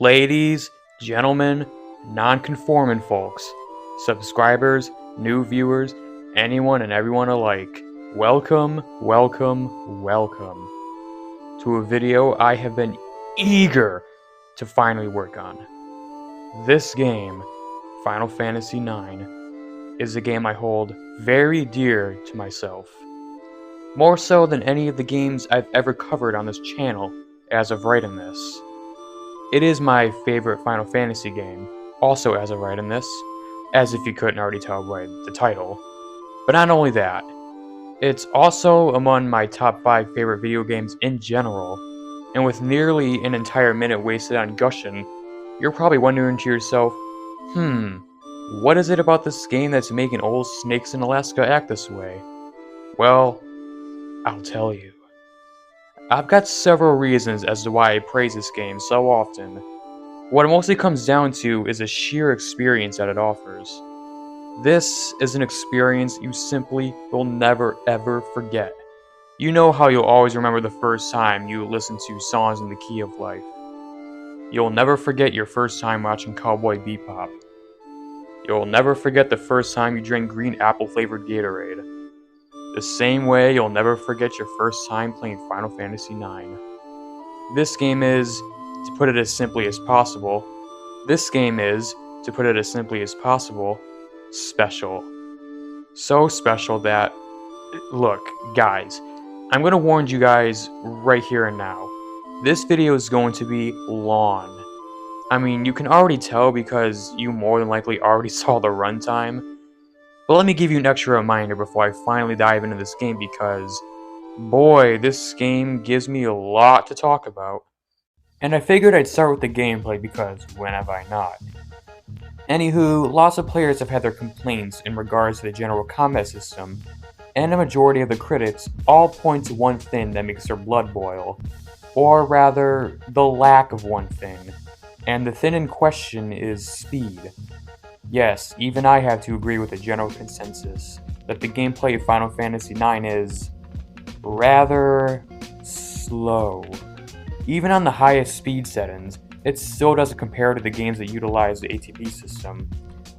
Ladies, gentlemen, non-conforming folks, subscribers, new viewers, anyone and everyone alike, welcome to a video I have been eager to finally work on. This game, Final Fantasy IX, is a game I hold very dear to myself. More so than any of the games I've ever covered on this channel as of writing this. It is my favorite Final Fantasy game, also as of writing this, as if you couldn't already tell by the title. But not only that, it's also among my top 5 favorite video games in general, and with nearly an entire minute wasted on gushing, you're probably wondering to yourself, what is it about this game that's making old snakes in Alaska act this way? Well, I'll tell you. I've got several reasons as to why I praise this game so often. What it mostly comes down to is the sheer experience that it offers. This is an experience you simply will never ever forget. You know how you'll always remember the first time you listened to songs in the key of life. You'll never forget your first time watching Cowboy Bebop. You'll never forget the first time you drank green apple flavored Gatorade. The same way you'll never forget your first time playing Final Fantasy IX. This game is, to put it as simply as possible, special. So special that, look, guys, I'm going to warn you guys right here and now. This video is going to be long. I mean, you can already tell because you more than likely already saw the runtime. But let me give you an extra reminder before I finally dive into this game because, boy, this game gives me a lot to talk about. And I figured I'd start with the gameplay because when have I not? Anywho, lots of players have had their complaints in regards to the general combat system, and a majority of the critics all point to one thing that makes their blood boil. Or rather, the lack of one thing. And the thing in question is speed. Yes, even I have to agree with the general consensus that the gameplay of Final Fantasy IX is rather slow. Even on the highest speed settings, it still doesn't compare to the games that utilize the ATB system,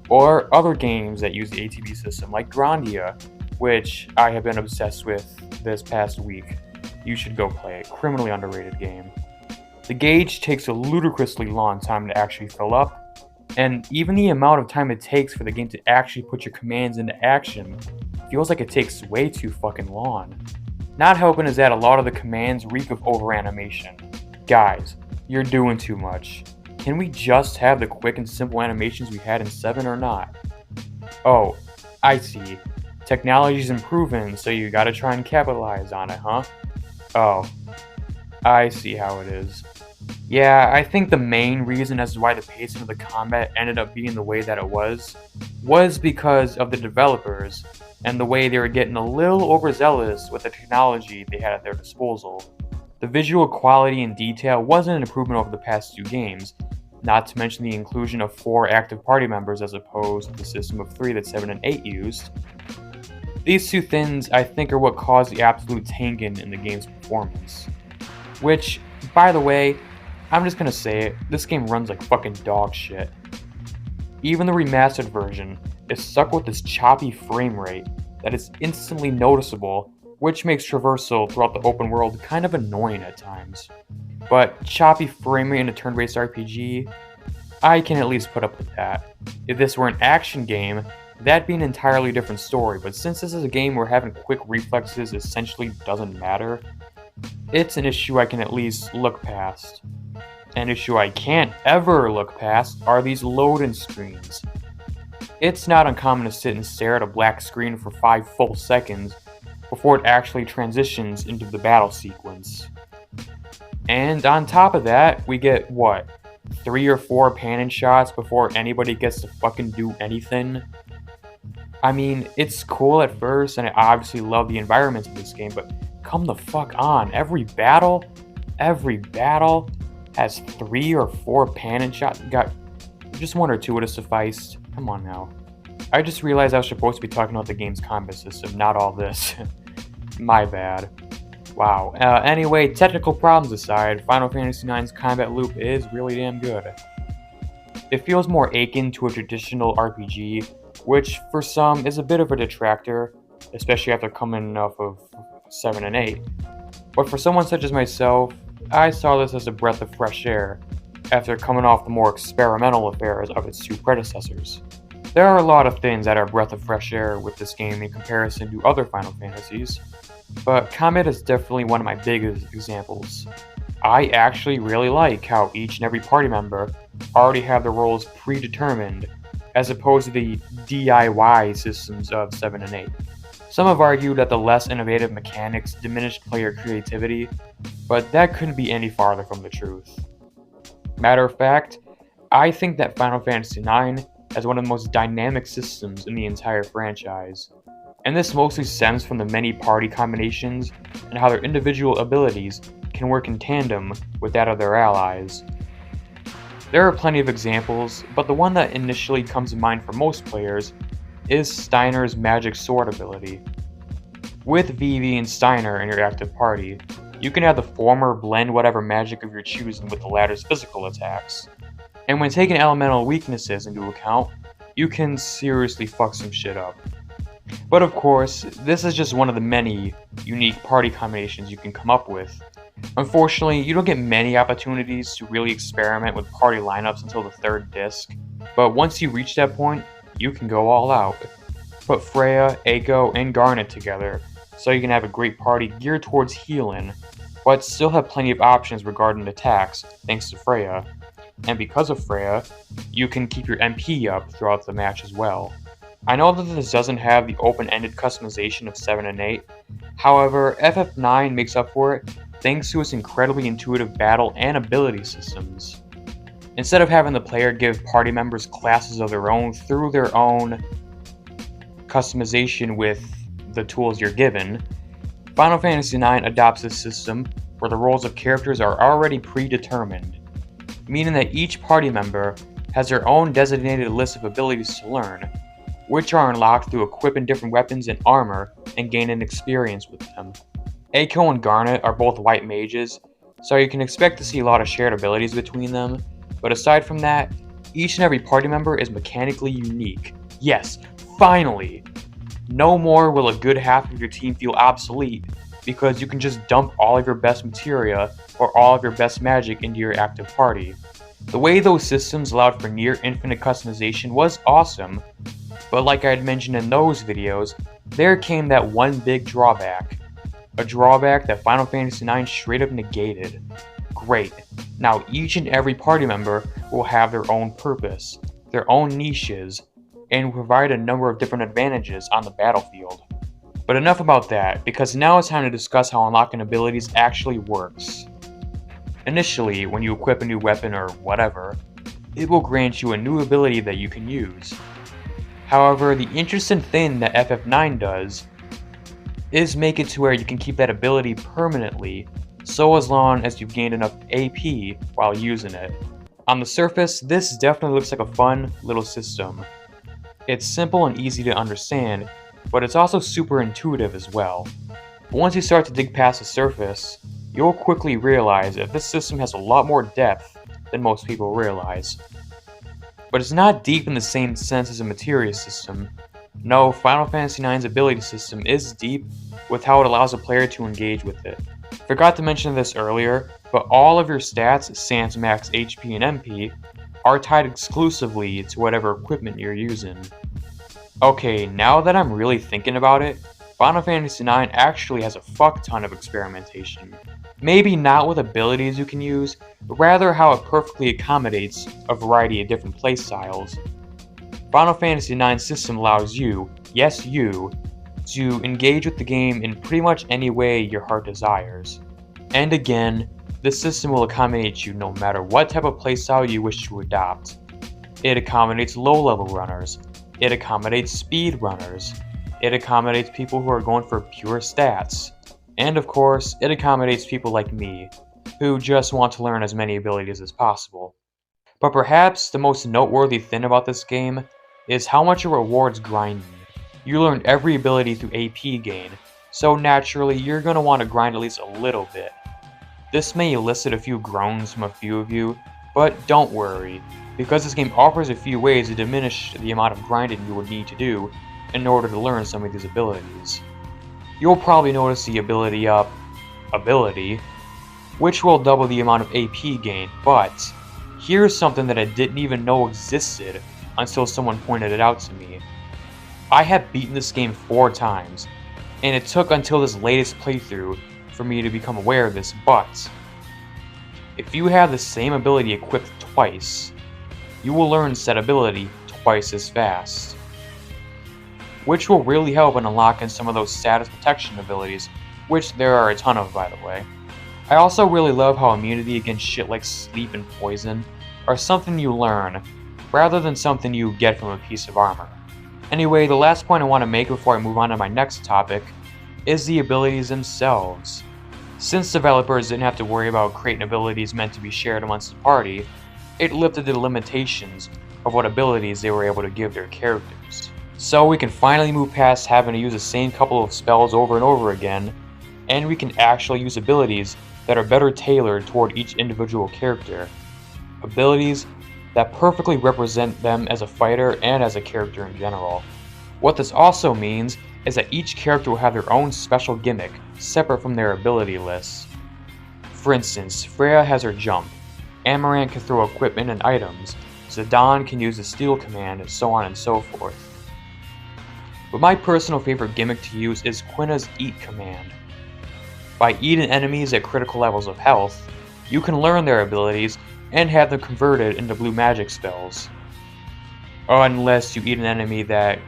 or other games that use the ATB system like Grandia, which I have been obsessed with this past week. You should go play it, criminally underrated game. The gauge takes a ludicrously long time to actually fill up, and even the amount of time it takes for the game to actually put your commands into action feels like it takes way too fucking long. Not helping is that a lot of the commands reek of over-animation. Guys, you're doing too much. Can we just have the quick and simple animations we had in 7 or not? Oh, I see. Technology's improving, so you gotta try and capitalize on it, huh? Oh, I see how it is. Yeah, I think the main reason as to why the pacing of the combat ended up being the way that it was because of the developers and the way they were getting a little overzealous with the technology they had at their disposal. The visual quality and detail wasn't an improvement over the past 2 games, not to mention the inclusion of 4 active party members as opposed to the system of 3 that 7 and 8 used. These 2 things I think are what caused the absolute tanking in the game's performance. Which, by the way, I'm just gonna say it, this game runs like fucking dog shit. Even the remastered version is stuck with this choppy frame rate that is instantly noticeable, which makes traversal throughout the open world kind of annoying at times. But choppy frame rate in a turn-based RPG, I can at least put up with that. If this were an action game, that'd be an entirely different story, but since this is a game where having quick reflexes essentially doesn't matter, it's an issue I can at least look past. An issue I can't ever look past are these loading screens. It's not uncommon to sit and stare at a black screen for 5 full seconds before it actually transitions into the battle sequence. And on top of that, we get, 3 or 4 panning shots before anybody gets to fucking do anything? I mean, it's cool at first, and I obviously love the environments of this game, but come the fuck on. Every battle has 3 or 4 panning shots. Got just 1 or 2 would have sufficed. Come on now. I just realized I was supposed to be talking about the game's combat system, not all this. My bad. Wow. Anyway, technical problems aside, Final Fantasy IX's combat loop is really damn good. It feels more akin to a traditional RPG, which for some is a bit of a detractor, especially after coming off of 7 and 8. But for someone such as myself, I saw this as a breath of fresh air, after coming off the more experimental affairs of its two predecessors. There are a lot of things that are a breath of fresh air with this game in comparison to other Final Fantasies, but combat is definitely one of my biggest examples. I actually really like how each and every party member already have their roles predetermined, as opposed to the DIY systems of 7 and 8. Some have argued that the less innovative mechanics diminished player creativity, but that couldn't be any farther from the truth. Matter of fact, I think that Final Fantasy IX has one of the most dynamic systems in the entire franchise, and this mostly stems from the many party combinations and how their individual abilities can work in tandem with that of their allies. There are plenty of examples, but the one that initially comes to mind for most players is Steiner's magic sword ability. With Vivi and Steiner in your active party, you can have the former blend whatever magic of your choosing with the latter's physical attacks. And when taking elemental weaknesses into account, you can seriously fuck some shit up. But of course, this is just one of the many unique party combinations you can come up with. Unfortunately, you don't get many opportunities to really experiment with party lineups until the third disc, but once you reach that point, you can go all out. Put Freya, EIKO, and Garnet together, so you can have a great party geared towards healing, but still have plenty of options regarding attacks thanks to Freya. And because of Freya, you can keep your MP up throughout the match as well. I know that this doesn't have the open-ended customization of 7 and 8, however, FF9 makes up for it thanks to its incredibly intuitive battle and ability systems. Instead of having the player give party members classes of their own through their own customization with the tools you're given, Final Fantasy IX adopts this system where the roles of characters are already predetermined, meaning that each party member has their own designated list of abilities to learn, which are unlocked through equipping different weapons and armor and gaining experience with them. EIKO and Garnet are both white mages, so you can expect to see a lot of shared abilities between them, but aside from that, each and every party member is mechanically unique. Yes, finally! No more will a good half of your team feel obsolete, because you can just dump all of your best materia or all of your best magic into your active party. The way those systems allowed for near infinite customization was awesome, but like I had mentioned in those videos, there came that one big drawback. A drawback that Final Fantasy IX straight up negated. Great, now each and every party member will have their own purpose, their own niches, and will provide a number of different advantages on the battlefield. But enough about that, because now it's time to discuss how unlocking abilities actually works. Initially, when you equip a new weapon or whatever, it will grant you a new ability that you can use. However, the interesting thing that FF9 does is make it to where you can keep that ability permanently, so as long as you've gained enough AP while using it. On the surface, this definitely looks like a fun little system. It's simple and easy to understand, but it's also super intuitive as well. But once you start to dig past the surface, you'll quickly realize that this system has a lot more depth than most people realize. But it's not deep in the same sense as a materia system. No, Final Fantasy IX's ability system is deep with how it allows a player to engage with it. Forgot to mention this earlier, but all of your stats, sans max HP and MP, are tied exclusively to whatever equipment you're using. Okay, now that I'm really thinking about it, Final Fantasy IX actually has a fuck ton of experimentation. Maybe not with abilities you can use, but rather how it perfectly accommodates a variety of different playstyles. Final Fantasy IX's system allows you, yes you, to engage with the game in pretty much any way your heart desires. And again, this system will accommodate you no matter what type of playstyle you wish to adopt. It accommodates low-level runners, it accommodates speed runners, it accommodates people who are going for pure stats, and of course, it accommodates people like me, who just want to learn as many abilities as possible. But perhaps the most noteworthy thing about this game is how much it rewards grinding. You learn every ability through AP gain, so naturally you're going to want to grind at least a little bit. This may elicit a few groans from a few of you, but don't worry, because this game offers a few ways to diminish the amount of grinding you would need to do in order to learn some of these abilities. You'll probably notice the ability up, which will double the amount of AP gained, but here's something that I didn't even know existed until someone pointed it out to me. I have beaten this game 4 times, and it took until this latest playthrough for me to become aware of this, but if you have the same ability equipped twice, you will learn said ability twice as fast, which will really help in unlocking some of those status protection abilities, which there are a ton of, by the way. I also really love how immunity against shit like sleep and poison are something you learn, rather than something you get from a piece of armor. Anyway, the last point I want to make before I move on to my next topic is the abilities themselves. Since developers didn't have to worry about creating abilities meant to be shared amongst the party, it lifted the limitations of what abilities they were able to give their characters. So we can finally move past having to use the same couple of spells over and over again, and we can actually use abilities that are better tailored toward each individual character. Abilities that perfectly represent them as a fighter and as a character in general. What this also means is that each character will have their own special gimmick, separate from their ability list. For instance, Freya has her jump, AMARANT can throw equipment and items, ZIDANE can use the steal command, and so on and so forth. But my personal favorite gimmick to use is Quina's eat command. By eating enemies at critical levels of health, you can learn their abilities and have them converted into blue magic spells. Unless you eat an enemy that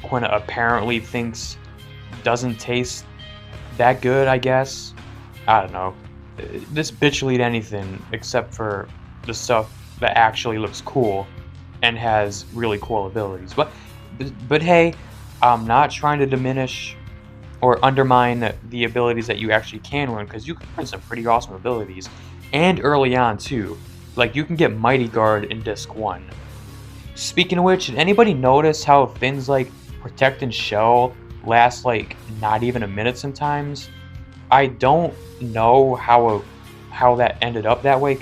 Quina apparently thinks doesn't taste that good, I guess. I don't know. This bitch will eat anything except for the stuff that actually looks cool and has really cool abilities. But hey, I'm not trying to diminish or undermine the abilities that you actually can learn, because you can learn some pretty awesome abilities, and early on too. Like, you can get Mighty Guard in Disc 1. Speaking of which, did anybody notice how things like Protect and Shell last like not even a minute sometimes? I don't know how that ended up that way.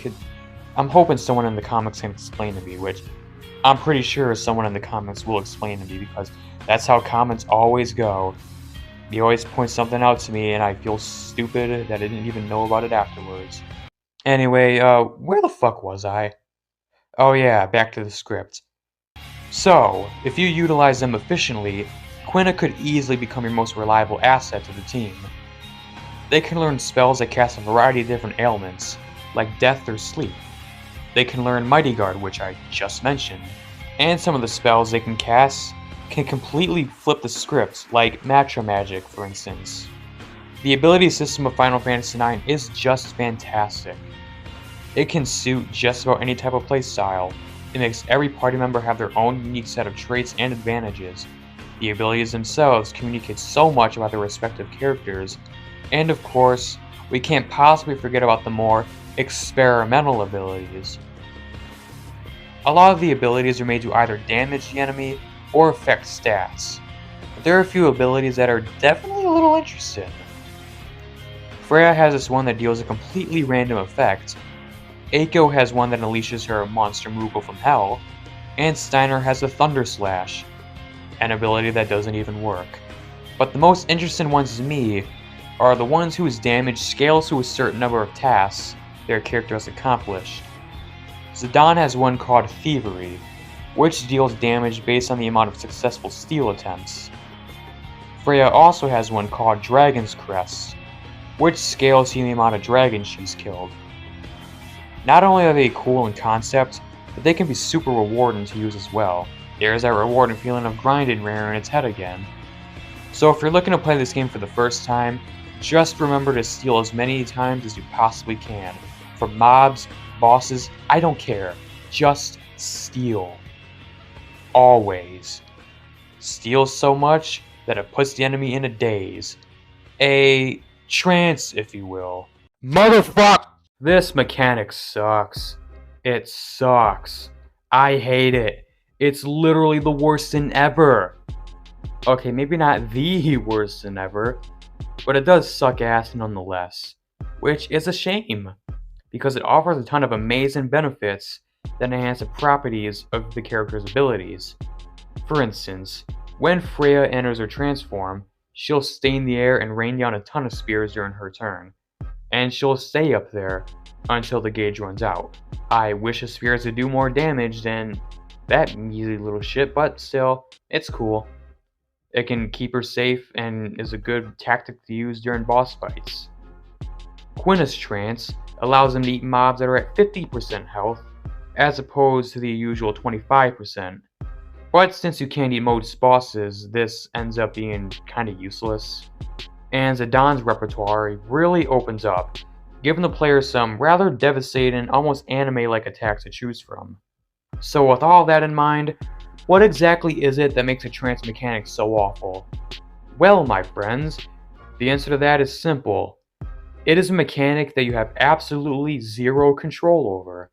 I'm hoping someone in the comics can explain to me, which I'm pretty sure someone in the comics will explain to me, because that's how comments always go. They always point something out to me and I feel stupid that I didn't even know about it afterwards. Anyway, where the fuck was I? Oh yeah, back to the script. So, if you utilize them efficiently, Quina could easily become your most reliable asset to the team. They can learn spells that cast a variety of different ailments, like death or sleep. They can learn Mighty Guard, which I just mentioned, and some of the spells they can cast can completely flip the script, like Matra Magic, for instance. The ability system of Final Fantasy IX is just fantastic. It can suit just about any type of playstyle. It makes every party member have their own unique set of traits and advantages. The abilities themselves communicate so much about their respective characters, and of course, we can't possibly forget about the more experimental abilities. A lot of the abilities are made to either damage the enemy or affect stats, but there are a few abilities that are definitely a little interesting. Freya has this one that deals a completely random effect, EIKO has one that unleashes her monster Moogle from hell, and STEINER has the Thunder Slash, an ability that doesn't even work. But the most interesting ones to me are the ones whose damage scales to a certain number of tasks their character has accomplished. ZIDANE has one called Thievery, which deals damage based on the amount of successful steal attempts. Freya also has one called Dragon's Crest, which scales to the amount of dragons she's killed. Not only are they cool in concept, but they can be super rewarding to use as well. There's that rewarding feeling of grinding rearing its head again. So if you're looking to play this game for the first time, just remember to steal as many times as you possibly can. From mobs, bosses, I don't care. Just steal. Always. Steal so much that it puts the enemy in a daze. A trance, if you will. Motherfuck! This mechanic sucks. It sucks. I hate it. It's literally the worst thing ever. Okay, maybe not the worst thing ever, but it does suck ass nonetheless, which is a shame, because it offers a ton of amazing benefits that enhance the properties of the character's abilities. For instance, when Freya enters her trance form, she'll stain the air and rain down a ton of spears during her turn, and she'll stay up there until the gauge runs out. I wish the spears would do more damage than that measly little shit, but still, it's cool. It can keep her safe and is a good tactic to use during boss fights. Quina's trance allows them to eat mobs that are at 50% health, as opposed to the usual 25%. But since you can't eat most bosses, this ends up being kinda useless. And Zidane's repertoire really opens up, giving the player some rather devastating, almost anime-like attacks to choose from. So with all that in mind, what exactly is it that makes a trance mechanic so awful? Well, my friends, the answer to that is simple. It is a mechanic that you have absolutely zero control over.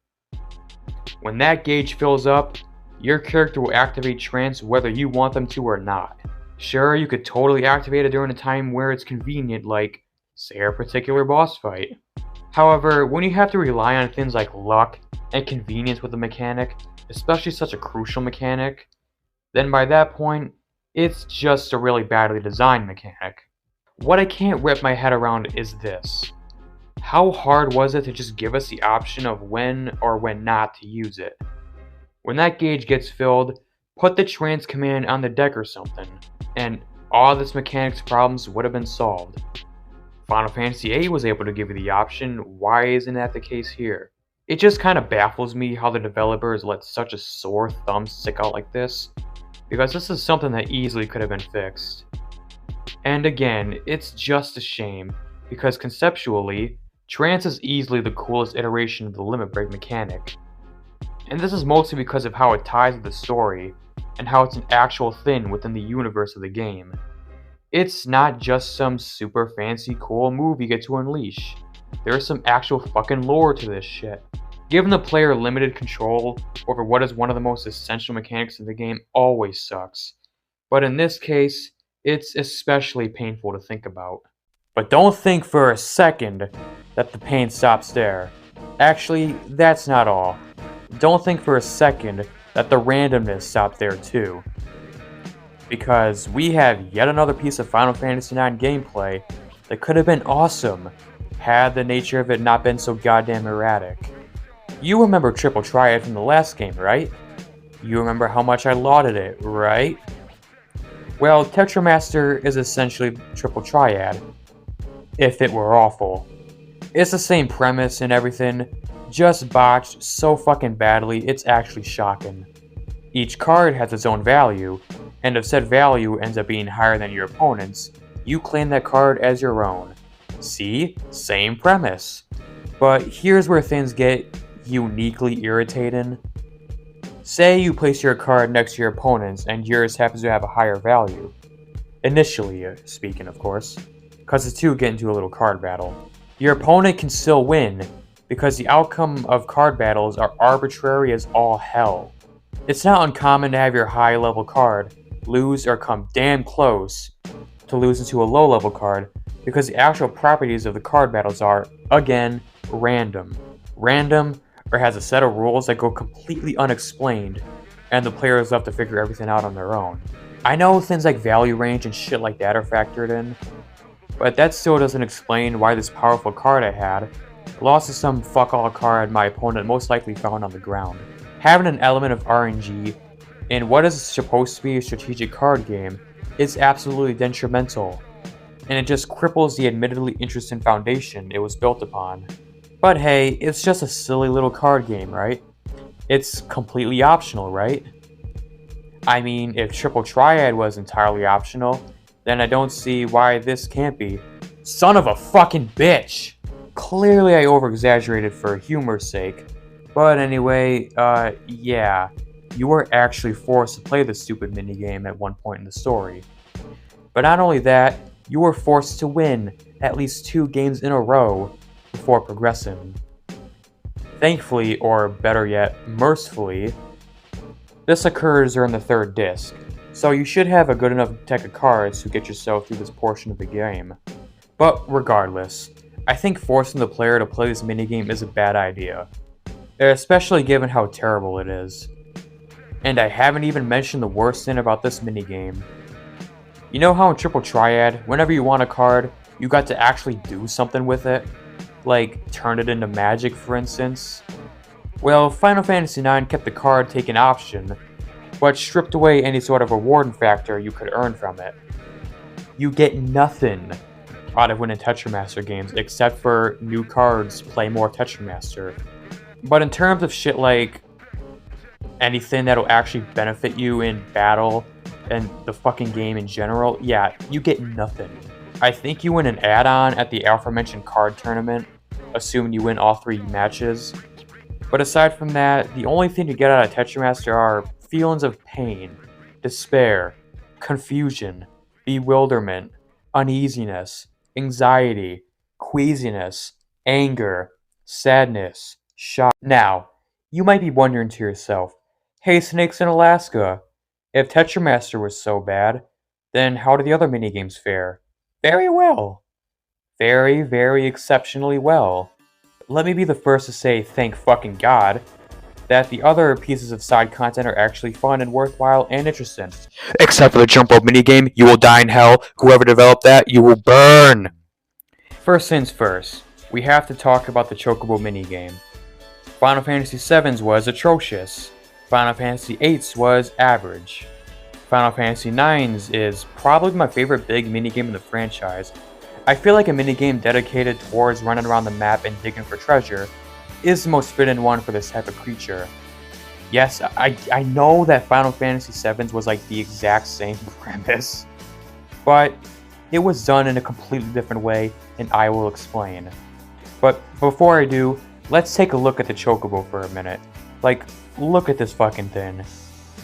When that gauge fills up, your character will activate trance whether you want them to or not. Sure, you could totally activate it during a time where it's convenient, like, say, a particular boss fight. However, when you have to rely on things like luck and convenience with a mechanic, especially such a crucial mechanic, then by that point, it's just a really badly designed mechanic. What I can't wrap my head around is this. How hard was it to just give us the option of when or when not to use it? When that gauge gets filled, put the trance command on the deck or something, and all this mechanic's problems would have been solved. Final Fantasy VIII was able to give you the option, why isn't that the case here? It just kinda baffles me how the developers let such a sore thumb stick out like this, because this is something that easily could have been fixed. And again, it's just a shame, because conceptually, trance is easily the coolest iteration of the limit break mechanic. And this is mostly because of how it ties to the story, and how it's an actual thing within the universe of the game. It's not just some super fancy cool move you get to unleash. There's some actual fucking lore to this shit. Giving the player limited control over what is one of the most essential mechanics of the game always sucks. But in this case, it's especially painful to think about. But don't think for a second that the pain stops there. Actually, that's not all. Don't think for a second that the randomness stopped there too. Because we have yet another piece of Final Fantasy IX gameplay that could have been awesome had the nature of it not been so goddamn erratic. You remember Triple Triad from the last game, right? You remember how much I lauded it, right? Well, Tetramaster is essentially Triple Triad, if it were awful. It's the same premise and everything, just botched so fucking badly it's actually shocking. Each card has its own value, and if said value ends up being higher than your opponent's, you claim that card as your own. See? Same premise. But here's where things get uniquely irritating. Say you place your card next to your opponent's and yours happens to have a higher value. Initially, speaking of course, because the two get into a little card battle. Your opponent can still win, because the outcome of card battles are arbitrary as all hell. It's not uncommon to have your high level card lose or come damn close to losing to a low level card because the actual properties of the card battles are, again, random. Random, or has a set of rules that go completely unexplained, and the player is left to figure everything out on their own. I know things like value range and shit like that are factored in, but that still doesn't explain why this powerful card I had lost to some fuck-all card my opponent most likely found on the ground. Having an element of RNG in what is supposed to be a strategic card game is absolutely detrimental, and it just cripples the admittedly interesting foundation it was built upon. But hey, it's just a silly little card game, right? It's completely optional, right? I mean, if Triple Triad was entirely optional, then I don't see why this can't be. Son of a fucking bitch! Clearly I over-exaggerated for humor's sake, but anyway, yeah, you were actually forced to play this stupid minigame at one point in the story. But not only that, you were forced to win at least 2 games in a row before progressing. Thankfully, or better yet, mercifully, this occurs during the 3rd disc, so you should have a good enough deck of cards to get yourself through this portion of the game. But regardless, I think forcing the player to play this minigame is a bad idea, especially given how terrible it is. And I haven't even mentioned the worst thing about this minigame. You know how in Triple Triad, whenever you want a card, you got to actually do something with it? Like, turn it into magic, for instance? Well, Final Fantasy IX kept the card taking option, but stripped away any sort of rewarding factor you could earn from it. You get nothing out of winning Tetramaster games except for new cards play more Tetramaster. But in terms of shit like anything that'll actually benefit you in battle and the fucking game in general, yeah, you get nothing. I think you win an add-on at the aforementioned card tournament, assuming you win all 3 matches. But aside from that, the only thing you get out of Tetramaster are feelings of pain, despair, confusion, bewilderment, uneasiness, anxiety, queasiness, anger, sadness, shock. Now, you might be wondering to yourself, hey Snakes in Alaska, if Tetramaster was so bad, then how do the other minigames fare? Very well. Very, very exceptionally well. Let me be the first to say thank fucking God that the other pieces of side content are actually fun and worthwhile and interesting. Except for the jump rope minigame, you will die in hell. Whoever developed that, you will burn! First things first, we have to talk about the Chocobo minigame. Final Fantasy VII's was atrocious. Final Fantasy VIII's was average. Final Fantasy IX's is probably my favorite big minigame in the franchise. I feel like a minigame dedicated towards running around the map and digging for treasure is the most fitting one for this type of creature. Yes, I know that Final Fantasy VII's was like the exact same premise, but it was done in a completely different way, and I will explain. But before I do, let's take a look at the Chocobo for a minute. Like, look at this fucking thing.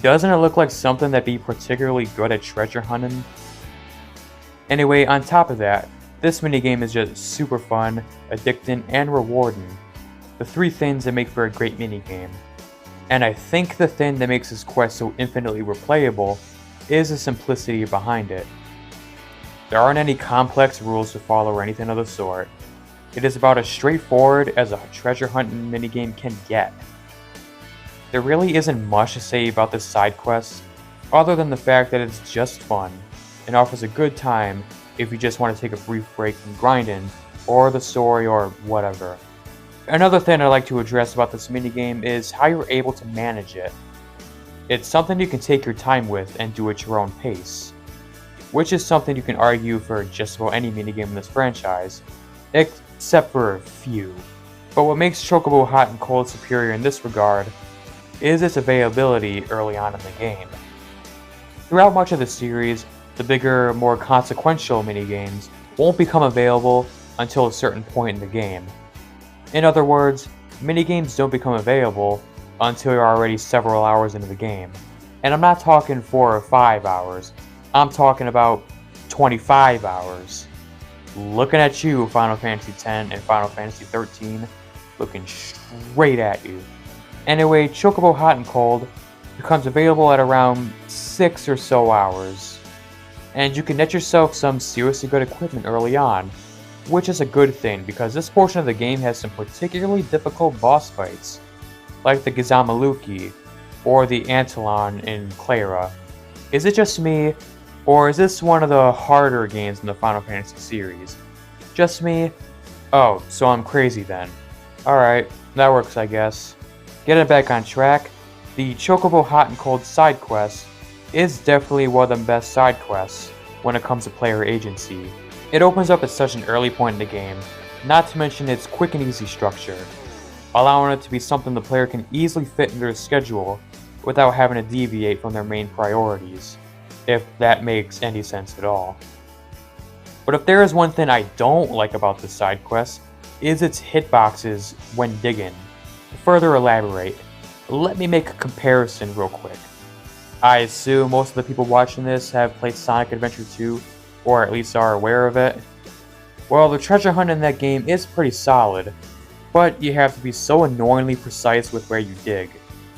Doesn't it look like something that'd be particularly good at treasure hunting? Anyway, on top of that, this minigame is just super fun, addicting, and rewarding. The 3 things that make for a great minigame. And I think the thing that makes this quest so infinitely replayable is the simplicity behind it. There aren't any complex rules to follow or anything of the sort. It is about as straightforward as a treasure hunting minigame can get. There really isn't much to say about this side quest, other than the fact that it's just fun, and offers a good time if you just want to take a brief break from grinding, or the story, or whatever. Another thing I'd like to address about this minigame is how you're able to manage it. It's something you can take your time with and do at your own pace, which is something you can argue for just about any minigame in this franchise, except for a few. But what makes Chocobo Hot and Cold superior in this regard is its availability early on in the game. Throughout much of the series, the bigger, more consequential minigames won't become available until a certain point in the game. In other words, minigames don't become available until you're already several hours into the game. And I'm not talking 4 or 5 hours, I'm talking about 25 hours. Looking at you, Final Fantasy X and Final Fantasy XIII, looking straight at you. Anyway, Chocobo Hot and Cold becomes available at around 6 or so hours. And you can net yourself some seriously good equipment early on, which is a good thing because this portion of the game has some particularly difficult boss fights, like the Gizamaluki or the Antolon in Clara. Is it just me, or is this one of the harder games in the Final Fantasy series? Just me? Oh, so I'm crazy then. Alright, that works I guess. Getting back on track, the Chocobo Hot and Cold side quest is definitely one of the best side quests when it comes to player agency. It opens up at such an early point in the game, not to mention its quick and easy structure, allowing it to be something the player can easily fit into their schedule without having to deviate from their main priorities, if that makes any sense at all. But if there is one thing I don't like about this side quest, is its hitboxes when digging. To further elaborate, let me make a comparison real quick. I assume most of the people watching this have played Sonic Adventure 2, or at least are aware of it. Well, the treasure hunt in that game is pretty solid, but you have to be so annoyingly precise with where you dig.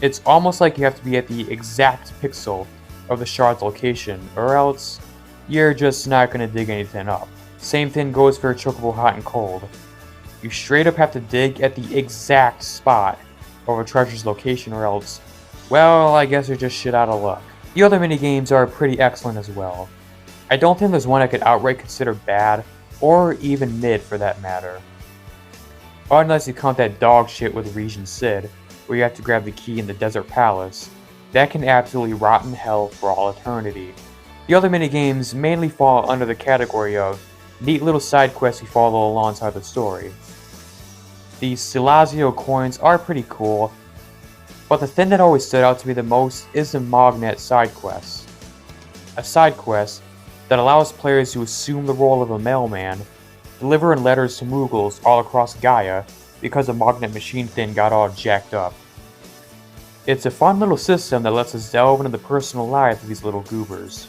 It's almost like you have to be at the exact pixel of the shard's location, or else you're just not going to dig anything up. Same thing goes for Chocobo Hot and Cold. You straight up have to dig at the exact spot of a treasure's location, or else, well, I guess you're just shit out of luck. The other minigames are pretty excellent as well. I don't think there's one I could outright consider bad, or even mid for that matter. Unless you count that dog shit with Region Sid, where you have to grab the key in the Desert Palace. That can absolutely rot in hell for all eternity. The other minigames mainly fall under the category of neat little side quests you follow alongside the story. The Silazio coins are pretty cool, but the thing that always stood out to me the most is the Magnet side quest. A side quest that allows players to assume the role of a mailman, delivering letters to Muggles all across Gaia because the Magnet machine thing got all jacked up. It's a fun little system that lets us delve into the personal lives of these little goobers.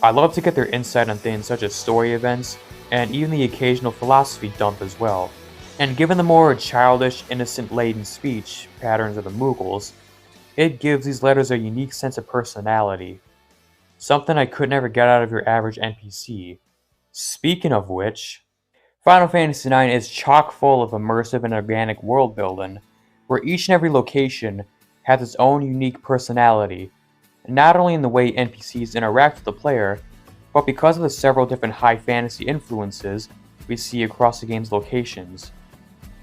I love to get their insight on things such as story events, and even the occasional philosophy dump as well. And given the more childish, innocent-laden speech patterns of the Muggles, it gives these letters a unique sense of personality. Something I could never get out of your average NPC. Speaking of which, Final Fantasy IX is chock full of immersive and organic world building, where each and every location has its own unique personality, not only in the way NPCs interact with the player, but because of the several different high fantasy influences we see across the game's locations.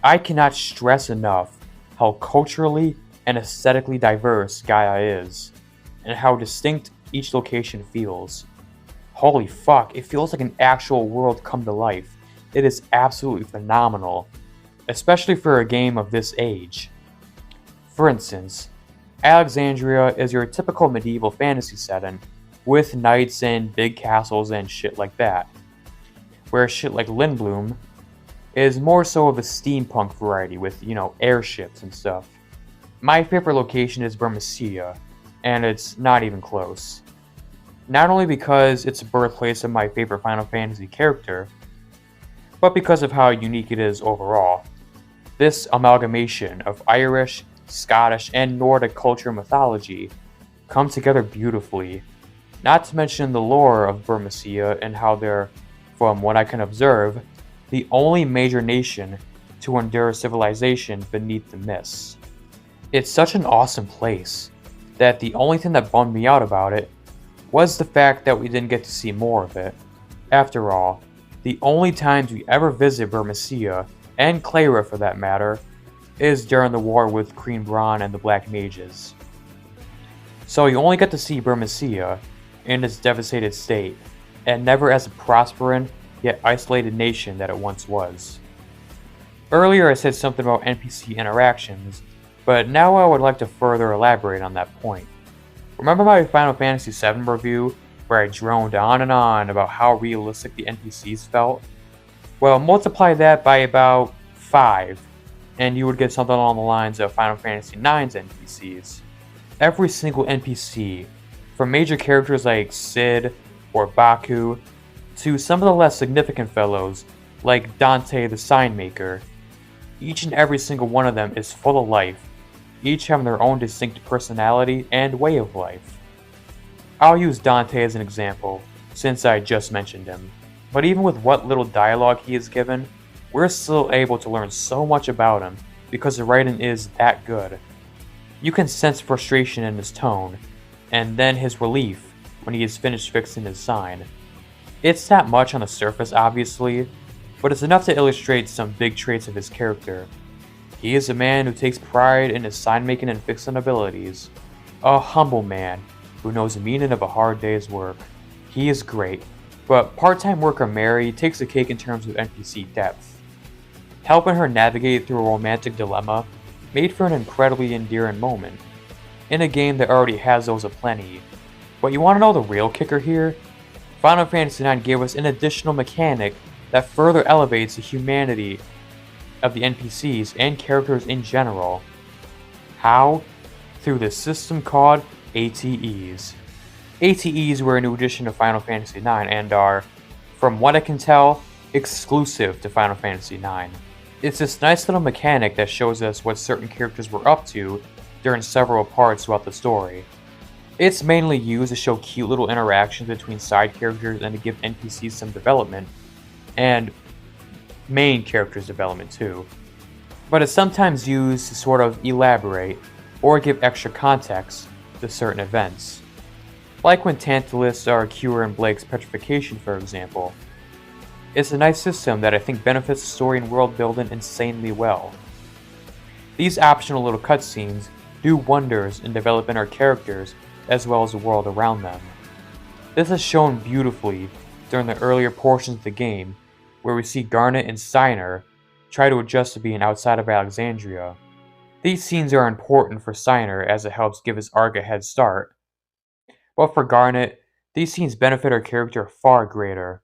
I cannot stress enough how culturally and aesthetically diverse Gaia is, and how distinct each location feels. Holy fuck, it feels like an actual world come to life. It is absolutely phenomenal, especially for a game of this age. For instance, Alexandria is your typical medieval fantasy setting, with knights and big castles and shit like that, where shit like Lindblum is more so of a steampunk variety with, airships and stuff. My favorite location is Burmecia, and it's not even close. Not only because it's the birthplace of my favorite Final Fantasy character, but because of how unique it is overall. This amalgamation of Irish, Scottish, and Nordic culture and mythology come together beautifully, not to mention the lore of Burmecia and how they're, from what I can observe, the only major nation to endure civilization beneath the mists. It's such an awesome place that the only thing that bummed me out about it was the fact that we didn't get to see more of it. After all, the only times we ever visit Burmecia, and Clara for that matter, is during the war with Queen Braun and the Black Mages. So you only get to see Burmecia in its devastated state, and never as a prospering yet isolated nation that it once was. Earlier I said something about NPC interactions, but now I would like to further elaborate on that point. Remember my Final Fantasy VII review where I droned on and on about how realistic the NPCs felt? Well, multiply that by about 5, and you would get something along the lines of Final Fantasy IX's NPCs. Every single NPC, from major characters like Cid or Baku, to some of the less significant fellows like Dante the Signmaker, each and every single one of them is full of life, each having their own distinct personality and way of life. I'll use Dante as an example, since I just mentioned him, but even with what little dialogue he is given, we're still able to learn so much about him because the writing is that good. You can sense frustration in his tone, and then his relief when he is finished fixing his sign. It's not much on the surface, obviously, but it's enough to illustrate some big traits of his character. He is a man who takes pride in his sign-making and fixing abilities. A humble man who knows the meaning of a hard day's work. He is great, but part-time worker Mary takes the cake in terms of NPC depth. Helping her navigate through a romantic dilemma made for an incredibly endearing moment, in a game that already has those aplenty. But you want to know the real kicker here? Final Fantasy IX gave us an additional mechanic that further elevates the humanity of the NPCs and characters in general. How? Through this system called ATEs. ATEs were a new addition to Final Fantasy IX and are, from what I can tell, exclusive to Final Fantasy IX. It's this nice little mechanic that shows us what certain characters were up to during several parts throughout the story. It's mainly used to show cute little interactions between side characters and to give NPCs some development, and main characters development too. But it's sometimes used to sort of elaborate or give extra context to certain events. Like when Tantalus or Cure and Blake's petrification, for example. It's a nice system that I think benefits the story and world building insanely well. These optional little cutscenes do wonders in developing our characters as well as the world around them. This is shown beautifully during the earlier portions of the game, where we see Garnet and STEINER try to adjust to being outside of Alexandria. These scenes are important for STEINER as it helps give his arc a head start, but for Garnet, these scenes benefit her character far greater.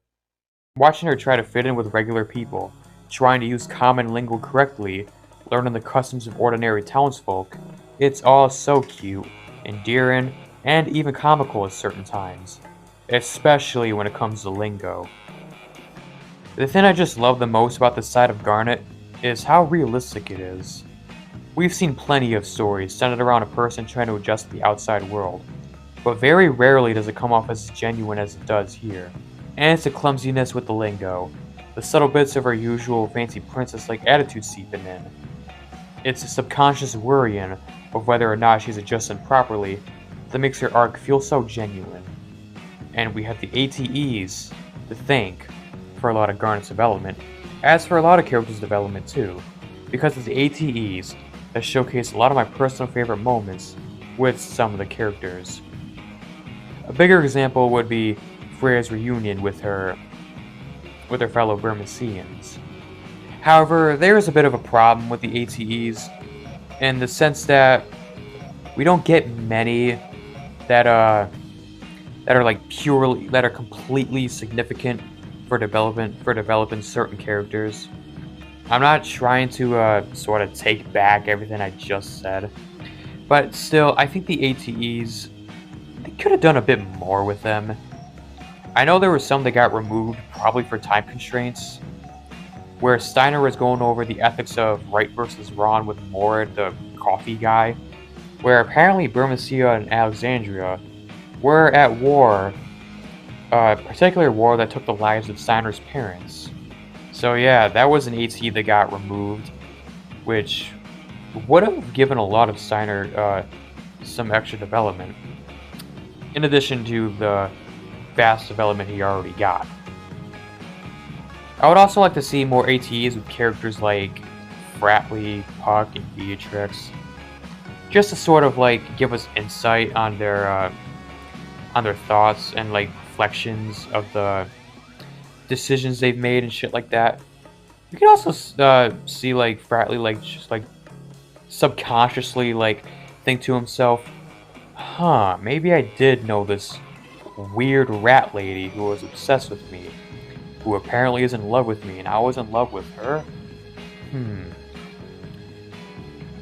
Watching her try to fit in with regular people, trying to use common lingo correctly, learning the customs of ordinary townsfolk, it's all so cute, endearing, and even comical at certain times, especially when it comes to lingo. The thing I just love the most about this side of Garnet is how realistic it is. We've seen plenty of stories centered around a person trying to adjust to the outside world, but very rarely does it come off as genuine as it does here. And it's the clumsiness with the lingo, the subtle bits of her usual fancy princess-like attitude seeping in. It's the subconscious worrying of whether or not she's adjusting properly that makes her arc feel so genuine. And we have the ATEs to thank for a lot of Garnet's development, as for a lot of characters' development too, because it's the ATEs that showcase a lot of my personal favorite moments with some of the characters. A bigger example would be Freya's reunion with her fellow Burmesians. However, there is a bit of a problem with the ATEs in the sense that we don't get many that are completely significant for developing certain characters. I'm not trying to sort of take back everything I just said, but still, I think the ATEs, they could have done a bit more with them. I know there were some that got removed, probably for time constraints, where STEINER was going over the ethics of right versus wrong with Morad, the coffee guy, where apparently Burmecia and Alexandria were at war, a particular war that took the lives of STEINER's parents. So yeah, that was an AT that got removed, which would have given a lot of STEINER some extra development, in addition to the vast development he already got. I would also like to see more ATEs with characters like FRATLEY, Puck, and BEATRIX, just to sort of like give us insight on their thoughts and like reflections of the decisions they've made and shit like that. You can also see like FRATLEY like just like subconsciously like think to himself, huh, maybe I did know this weird rat lady who was obsessed with me, who apparently is in love with me, and I was in love with her?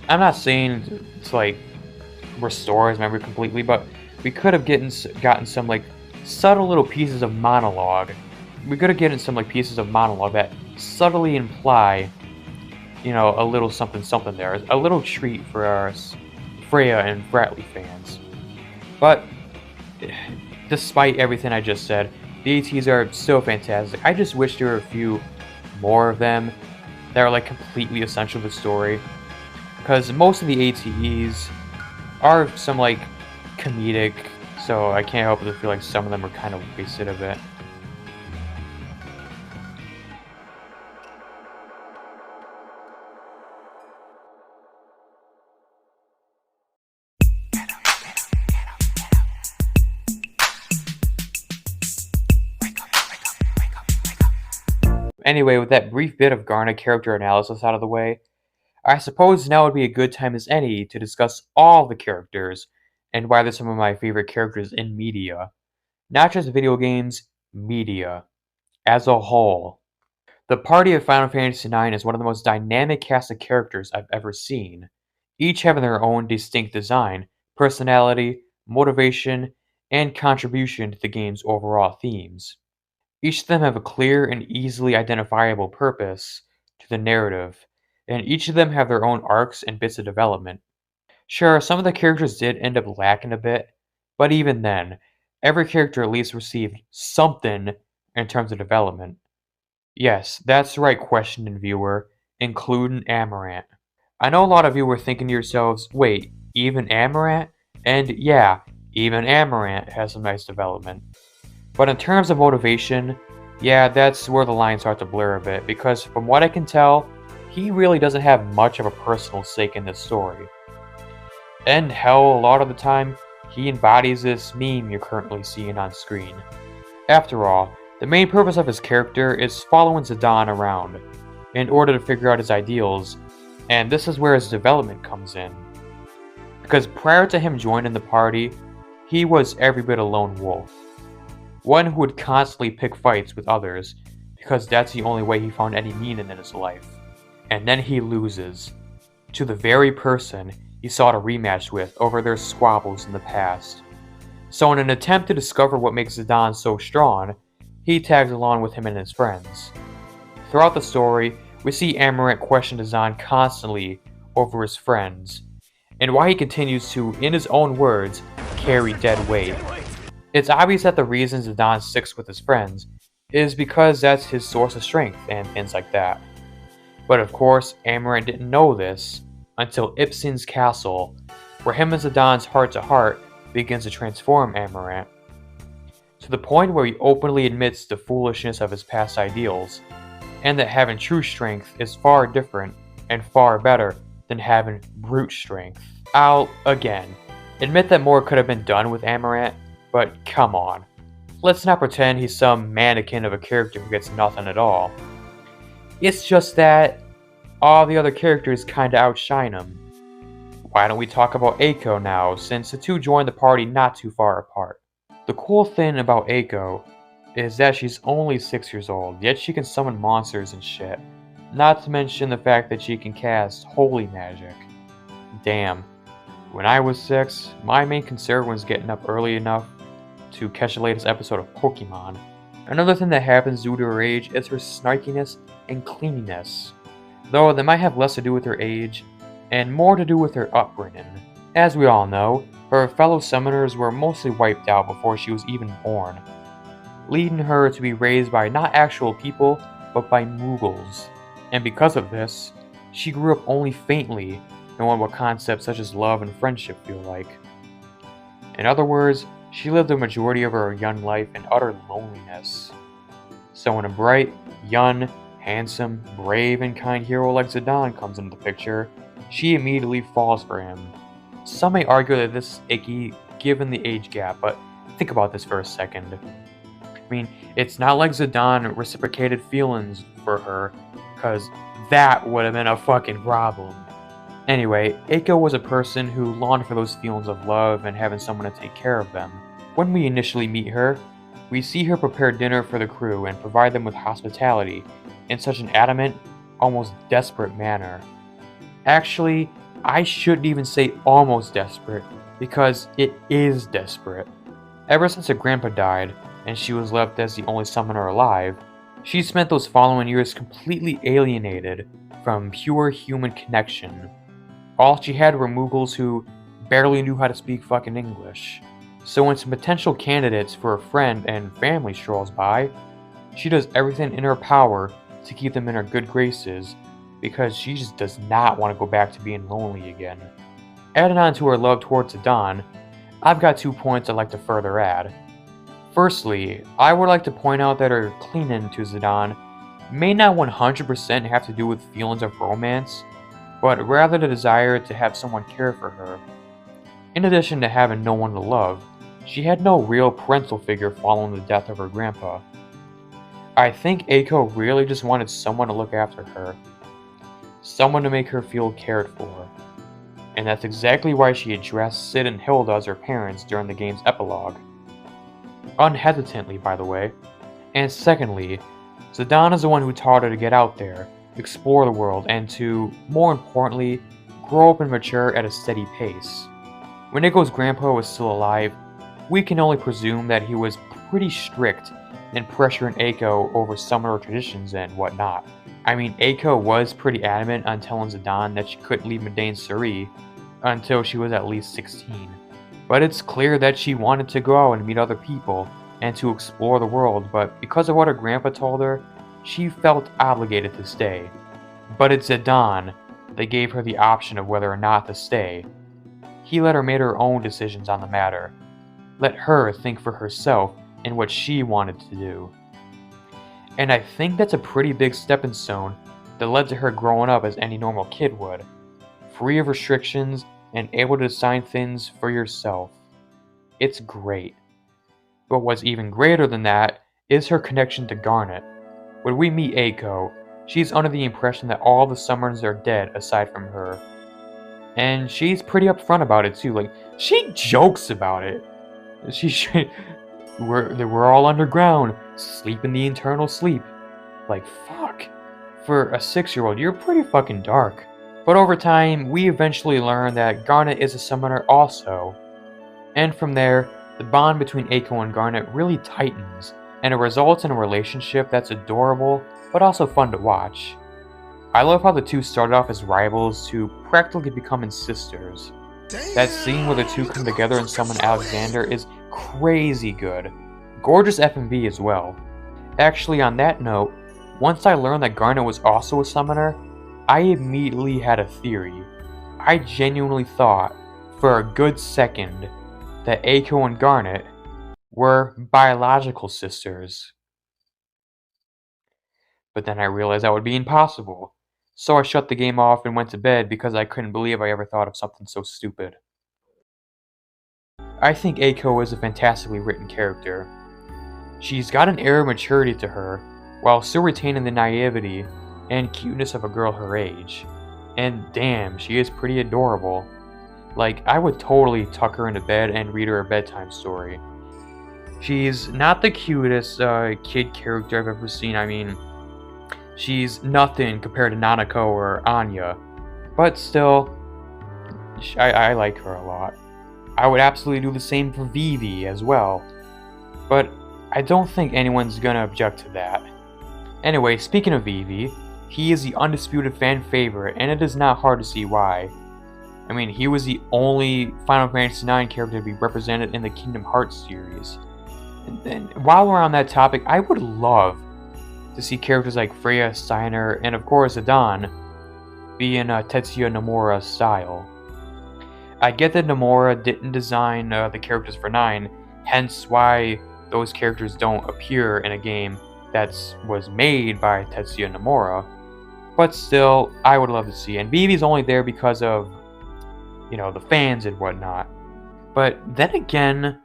I'm not saying to like restore his memory completely, but we could have gotten some like subtle little pieces of monologue. We could have gotten some like pieces of monologue that subtly imply, you know, a little something something there, a little treat for our Freya and FRATLEY fans. But despite everything I just said, the ATs are so fantastic. I just wish there were a few more of them that are like completely essential to the story, because most of the ATEs are some like comedic, so I can't help but feel like some of them are kind of wasted a bit. Anyway, with that brief bit of Garnet character analysis out of the way, I suppose now would be a good time as any to discuss all the characters and why they're some of my favorite characters in media. Not just video games, media as a whole. The party of Final Fantasy IX is one of the most dynamic cast of characters I've ever seen, each having their own distinct design, personality, motivation, and contribution to the game's overall themes. Each of them have a clear and easily identifiable purpose to the narrative, and each of them have their own arcs and bits of development. Sure, some of the characters did end up lacking a bit, But even then, every character at least received something in terms of development. Yes, that's the right question, viewer, including Amarant. I know a lot of you were thinking to yourselves, wait, even Amarant? And yeah, even Amarant has some nice development. But in terms of motivation, yeah, that's where the lines start to blur a bit, because from what I can tell, he really doesn't have much of a personal stake in this story. And hell, a lot of the time, he embodies this meme you're currently seeing on screen. After all, the main purpose of his character is following ZIDANE around, in order to figure out his ideals, and this is where his development comes in. Because prior to him joining the party, he was every bit a lone wolf. One who would constantly pick fights with others, because that's the only way he found any meaning in his life. And then he loses, to the very person he sought a rematch with over their squabbles in the past. So in an attempt to discover what makes ZIDANE so strong, he tags along with him and his friends. Throughout the story, we see Amarant question ZIDANE constantly over his friends, and why he continues to, in his own words, carry dead weight. It's obvious that the reason ZIDANE sticks with his friends is because that's his source of strength and things like that. But of course, Amarant didn't know this until Ipsen's castle, where him and ZIDANE's heart-to-heart begins to transform Amarant, to the point where he openly admits the foolishness of his past ideals, and that having true strength is far different and far better than having brute strength. I'll, again, admit that more could have been done with Amarant, but come on. Let's not pretend he's some mannequin of a character who gets nothing at all. It's just that all the other characters kinda outshine him. Why don't we talk about EIKO now, since the two joined the party not too far apart. The cool thing about EIKO is that she's only 6 years old, yet she can summon monsters and shit. Not to mention the fact that she can cast holy magic. Damn. When I was 6, my main concern was getting up early enough to catch the latest episode of Pokemon. Another thing that happens due to her age is her snarkiness and cleanliness, though that might have less to do with her age and more to do with her upbringing. As we all know, her fellow summoners were mostly wiped out before she was even born, leading her to be raised by not actual people, but by Muggles. And because of this, she grew up only faintly knowing what concepts such as love and friendship feel like. In other words, she lived the majority of her young life in utter loneliness. So when a bright, young, handsome, brave, and kind hero like ZIDANE comes into the picture, she immediately falls for him. Some may argue that this is icky given the age gap, but think about this for a second. I mean, it's not like ZIDANE reciprocated feelings for her, cause that would have been a fucking problem. Anyway, EIKO was a person who longed for those feelings of love and having someone to take care of them. When we initially meet her, we see her prepare dinner for the crew and provide them with hospitality in such an adamant, almost desperate manner. Actually, I shouldn't even say almost desperate, because it is desperate. Ever since her grandpa died, and she was left as the only summoner alive, she spent those following years completely alienated from pure human connection. All she had were Muggles who barely knew how to speak fucking English. So when some potential candidates for a friend and family strolls by, she does everything in her power to keep them in her good graces, because she just does not want to go back to being lonely again. Adding on to her love towards ZIDANE, I've got 2 points I'd like to further add. Firstly, I would like to point out that her clinging to ZIDANE may not 100% have to do with feelings of romance, but rather the desire to have someone care for her. In addition to having no one to love, she had no real parental figure following the death of her grandpa. I think EIKO really just wanted someone to look after her, someone to make her feel cared for, and that's exactly why she addressed Sid and Hilda as her parents during the game's epilogue. Unhesitantly, by the way. And secondly, ZIDANE is the one who taught her to get out there, explore the world, and to, more importantly, grow up and mature at a steady pace. When EIKO's grandpa was still alive, we can only presume that he was pretty strict in pressuring EIKO over summoner traditions and whatnot. I mean, EIKO was pretty adamant on telling ZIDANE that she couldn't leave Madain Suri until she was at least 16. But it's clear that she wanted to go out and meet other people and to explore the world, but because of what her grandpa told her, she felt obligated to stay. But it's ZIDANE that gave her the option of whether or not to stay. He let her make her own decisions on the matter. Let her think for herself in what she wanted to do. And I think that's a pretty big stepping stone that led to her growing up as any normal kid would. Free of restrictions and able to decide things for yourself. It's great. But what's even greater than that is her connection to Garnet. When we meet EIKO, she's under the impression that all the summons are dead aside from her. And she's pretty upfront about it too, like, she jokes about it. We're all underground, sleeping the eternal sleep. Like, fuck. For a 6-year-old, you're pretty fucking dark. But over time, we eventually learn that Garnet is a summoner also. And from there, the bond between EIKO and Garnet really tightens, and it results in a relationship that's adorable, but also fun to watch. I love how the two started off as rivals to practically becoming sisters. That scene where the two come together and summon Alexander is crazy good. Gorgeous FMV as well. Actually, on that note, once I learned that Garnet was also a summoner, I immediately had a theory. I genuinely thought, for a good second, that EIKO and Garnet were biological sisters. But then I realized that would be impossible. So I shut the game off and went to bed because I couldn't believe I ever thought of something so stupid. I think EIKO is a fantastically written character. She's got an air of maturity to her, while still retaining the naivety and cuteness of a girl her age. And damn, she is pretty adorable. Like, I would totally tuck her into bed and read her a bedtime story. She's not the cutest kid character I've ever seen. I mean, she's nothing compared to Nanako or Anya. But still, I like her a lot. I would absolutely do the same for VIVI as well. But I don't think anyone's gonna object to that. Anyway, speaking of VIVI, he is the undisputed fan favorite, and it is not hard to see why. I mean, he was the only Final Fantasy IX character to be represented in the Kingdom Hearts series. And while we're on that topic, I would love to see characters like FREYA, STEINER, and of course ZIDANE be in Tetsuya Nomura's style. I get that Nomura didn't design the characters for 9, hence why those characters don't appear in a game that was made by Tetsuya Nomura, but still, I would love to see. And VIVI's only there because of, you know, the fans and whatnot. But then again,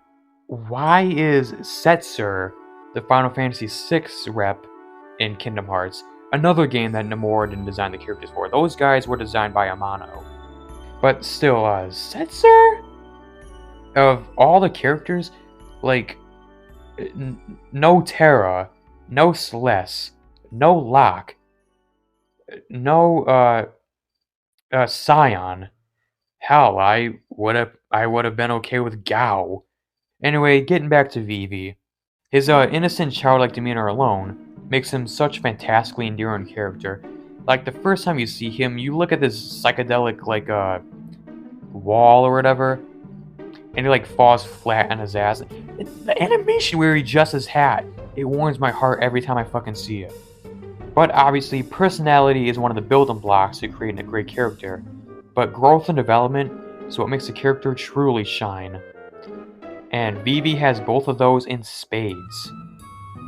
why is Setzer the Final Fantasy VI rep in Kingdom Hearts, another game that Nomura didn't design the characters for? Those guys were designed by Amano. But still, Setzer? Of all the characters, like, no Terra, no Celeste, no Locke, no Scion. Hell, I would have been okay with Gao. Anyway, getting back to VIVI. His innocent childlike demeanor alone makes him such a fantastically endearing character. Like, the first time you see him, you look at this psychedelic, like, wall or whatever, and he, like, falls flat on his ass. The animation where he adjusts his hat, it warms my heart every time I fucking see it. But obviously, personality is one of the building blocks to creating a great character, but growth and development is what makes a character truly shine. And VIVI has both of those in spades.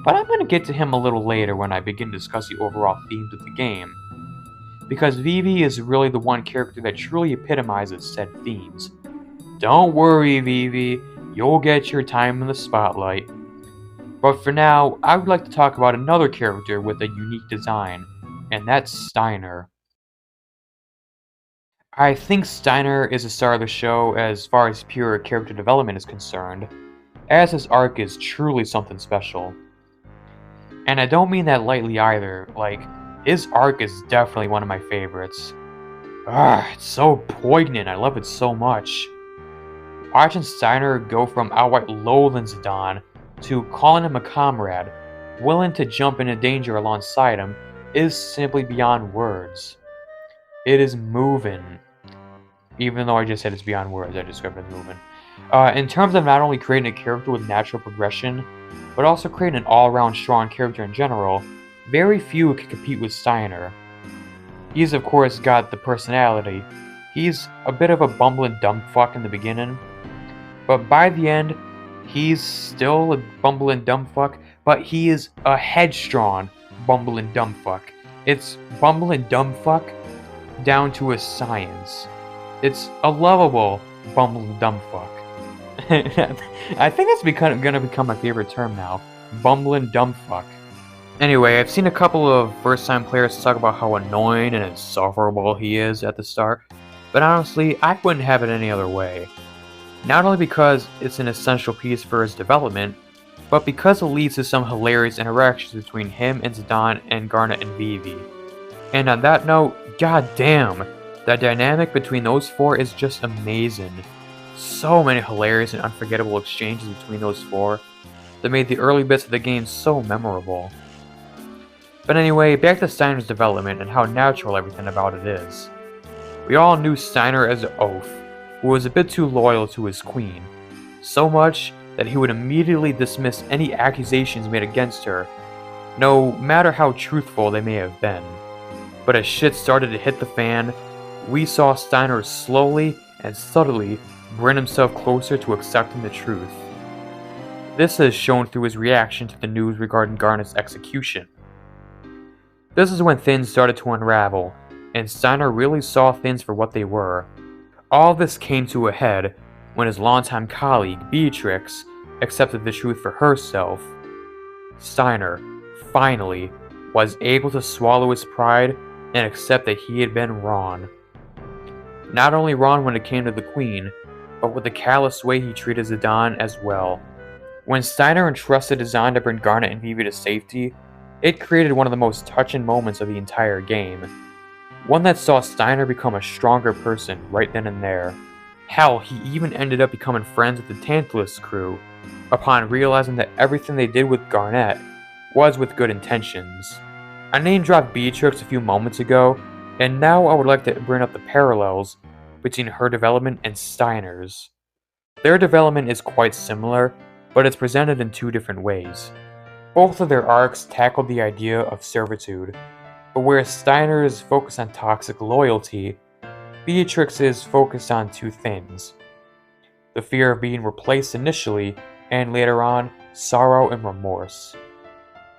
But I'm going to get to him a little later when I begin to discuss the overall themes of the game, because VIVI is really the one character that truly epitomizes said themes. Don't worry, VIVI, you'll get your time in the spotlight. But for now, I would like to talk about another character with a unique design, and that's STEINER. I think STEINER is the star of the show as far as pure character development is concerned, as his arc is truly something special. And I don't mean that lightly either, like, his arc is definitely one of my favorites. It's so poignant, I love it so much. Watching STEINER go from outright loathing ZIDANE to calling him a comrade, willing to jump into danger alongside him, is simply beyond words. It is moving. Even though I just said it's beyond words, I described it as moving. In terms of not only creating a character with natural progression, but also creating an all-around strong character in general, very few can compete with Steiner. He's of course got the personality. He's a bit of a bumbling dumb fuck in the beginning, but by the end, he's still a bumbling dumb fuck, but he is a headstrong bumbling dumb fuck. It's bumbling dumb fuck down to a science. It's a lovable bumbling dumb fuck. I think that's gonna become my favorite term now. Bumbling dumb fuck. Anyway, I've seen a couple of first-time players talk about how annoying and insufferable he is at the start, but honestly, I wouldn't have it any other way. Not only because it's an essential piece for his development, but because it leads to some hilarious interactions between him and ZIDANE and Garnet and Vivi. And on that note, goddamn, that dynamic between those four is just amazing. So many hilarious and unforgettable exchanges between those four that made the early bits of the game so memorable. But anyway, back to Steiner's development and how natural everything about it is. We all knew Steiner as an oaf, who was a bit too loyal to his queen, so much that he would immediately dismiss any accusations made against her, no matter how truthful they may have been. But as shit started to hit the fan, we saw Steiner slowly and subtly bring himself closer to accepting the truth. This is shown through his reaction to the news regarding Garnet's execution. This is when things started to unravel, and Steiner really saw things for what they were. All this came to a head when his longtime colleague, Beatrix, accepted the truth for herself. Steiner, finally, was able to swallow his pride and accept that he had been wrong. Not only wrong when it came to the Queen, but with the callous way he treated ZIDANE as well. When Steiner entrusted ZIDANE to bring Garnet and Vivi to safety, it created one of the most touching moments of the entire game. One that saw Steiner become a stronger person right then and there. Hell, he even ended up becoming friends with the Tantalus crew, upon realizing that everything they did with Garnet was with good intentions. I name-dropped Beatrix a few moments ago, and now I would like to bring up the parallels between her development and Steiner's. Their development is quite similar, but it's presented in two different ways. Both of their arcs tackled the idea of servitude, but whereas Steiner is focused on toxic loyalty, Beatrix is focused on two things: the fear of being replaced initially, and later on, sorrow and remorse.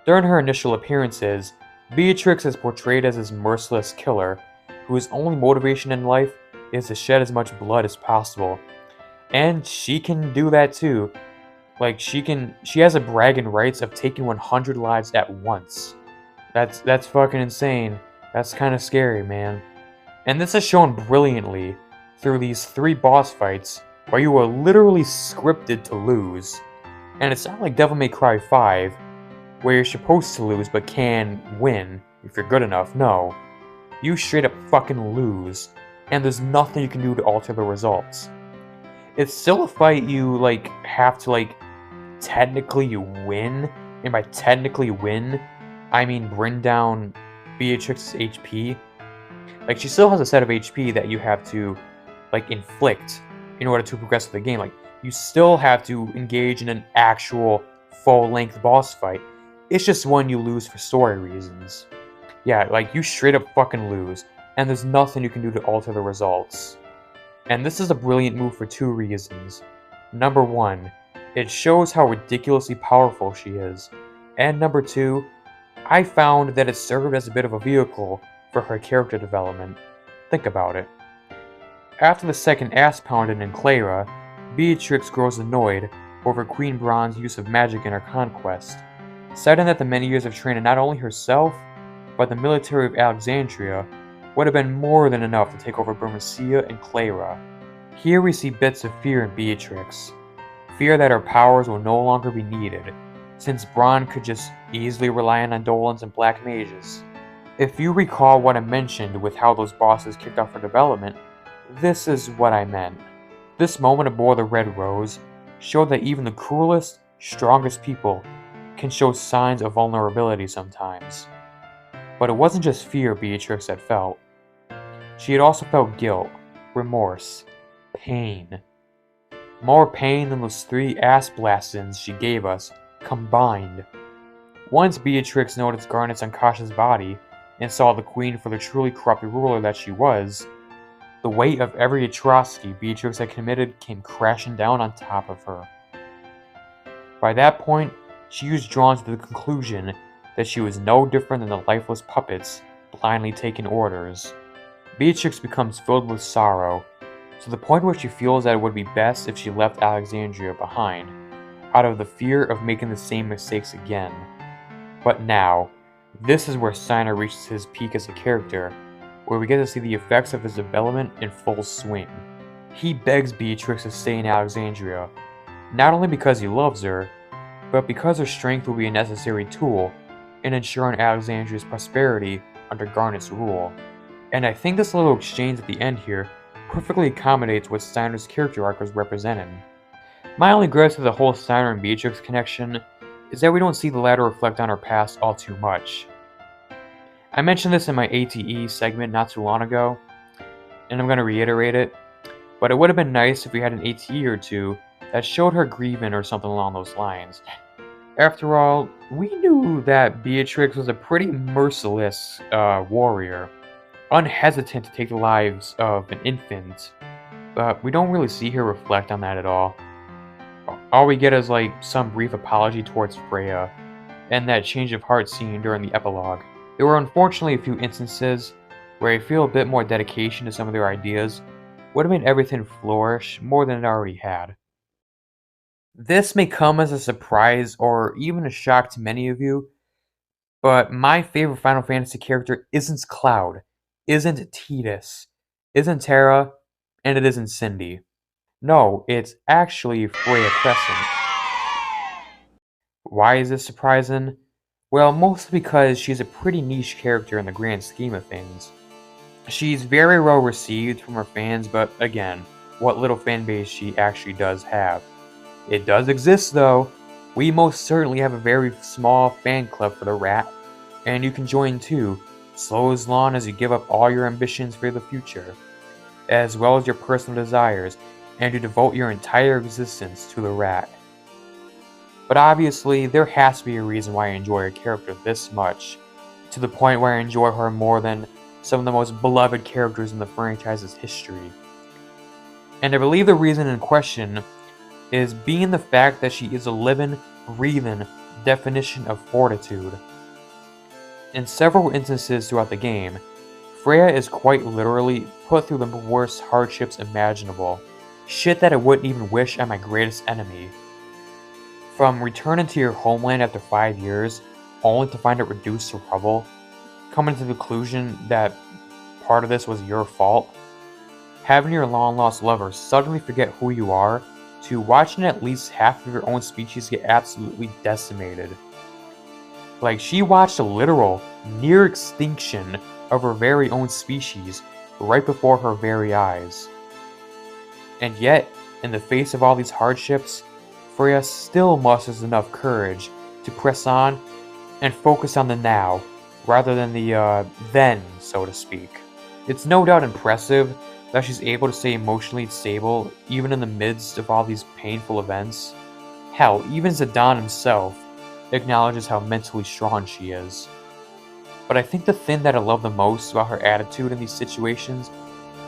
During her initial appearances, Beatrix is portrayed as this merciless killer, whose only motivation in life is to shed as much blood as possible. And she can do that too. Like, she has a bragging rights of taking 100 lives at once. That's fucking insane. That's kind of scary, man. And this is shown brilliantly through these 3 boss fights where you are literally scripted to lose. And it's not like Devil May Cry 5, where you're supposed to lose but can win if you're good enough. No. You straight up fucking lose, and there's nothing you can do to alter the results. It's still a fight you, have to, technically win, and by technically win, I mean bring down Beatrix's HP. She still has a set of HP that you have to, inflict in order to progress with the game. You still have to engage in an actual full-length boss fight. It's just one you lose for story reasons. Yeah, you straight up fucking lose, and there's nothing you can do to alter the results. And this is a brilliant move for 2 reasons. Number 1, it shows how ridiculously powerful she is. And number 2, I found that it served as a bit of a vehicle for her character development. Think about it. After the second ass pounding in Clara, Beatrix grows annoyed over Queen Braun's use of magic in her conquest, citing that the many years of training not only herself, but the military of Alexandria would have been more than enough to take over Bermesia and Clara. Here we see bits of fear in Beatrix. Fear that her powers will no longer be needed, since Braun could just easily rely on Andolans and Black Mages. If you recall what I mentioned with how those bosses kicked off her development, this is what I meant. This moment aboard the Red Rose showed that even the cruelest, strongest people can show signs of vulnerability sometimes. But it wasn't just fear Beatrix had felt. She had also felt guilt, remorse, pain. More pain than those 3 ass blastings she gave us, combined. Once Beatrix noticed Garnet's unconscious body, and saw the Queen for the truly corrupted ruler that she was, the weight of every atrocity Beatrix had committed came crashing down on top of her. By that point, she was drawn to the conclusion that she was no different than the lifeless puppets blindly taking orders. Beatrix becomes filled with sorrow, to the point where she feels that it would be best if she left Alexandria behind, out of the fear of making the same mistakes again. But now, this is where Steiner reaches his peak as a character, where we get to see the effects of his development in full swing. He begs Beatrix to stay in Alexandria, not only because he loves her, but because her strength will be a necessary tool in ensuring Alexandria's prosperity under Garnet's rule. And I think this little exchange at the end here perfectly accommodates what Steiner's character arc was representing. My only gripe with the whole Steiner and Beatrix connection is that we don't see the latter reflect on her past all too much. I mentioned this in my ATE segment not too long ago, and I'm going to reiterate it, but it would have been nice if we had an ATE or two that showed her grieving or something along those lines. After all, we knew that Beatrix was a pretty merciless warrior, unhesitant to take the lives of an infant, but we don't really see her reflect on that at all. All we get is like some brief apology towards Freya, and that change of heart scene during the epilogue. There were unfortunately a few instances where I feel a bit more dedication to some of their ideas would have made everything flourish more than it already had. This may come as a surprise or even a shock to many of you, but my favorite Final Fantasy character isn't Cloud, isn't Tidus, isn't Terra, and it isn't Cindy. No, it's actually Freya Crescent. Why is this surprising? Well, mostly because she's a pretty niche character in the grand scheme of things. She's very well received from her fans, but again, what little fan base she actually does have. It does exist though. We most certainly have a very small fan club for the rat, and you can join too, so as long as you give up all your ambitions for the future, as well as your personal desires, and you devote your entire existence to the rat. But obviously, there has to be a reason why I enjoy a character this much, to the point where I enjoy her more than some of the most beloved characters in the franchise's history. And I believe the reason in question is being the fact that she is a living, breathing definition of fortitude. In several instances throughout the game, Freya is quite literally put through the worst hardships imaginable, shit that I wouldn't even wish on my greatest enemy. From returning to your homeland after 5 years, only to find it reduced to rubble, coming to the conclusion that part of this was your fault, having your long-lost lover suddenly forget who you are, to watching at least half of your own species get absolutely decimated. Like, she watched a literal, near extinction of her very own species right before her very eyes. And yet, in the face of all these hardships, Freya still musters enough courage to press on and focus on the now, rather than the then, so to speak. It's no doubt impressive that she's able to stay emotionally stable even in the midst of all these painful events. Hell, even ZIDANE himself acknowledges how mentally strong she is. But I think the thing that I love the most about her attitude in these situations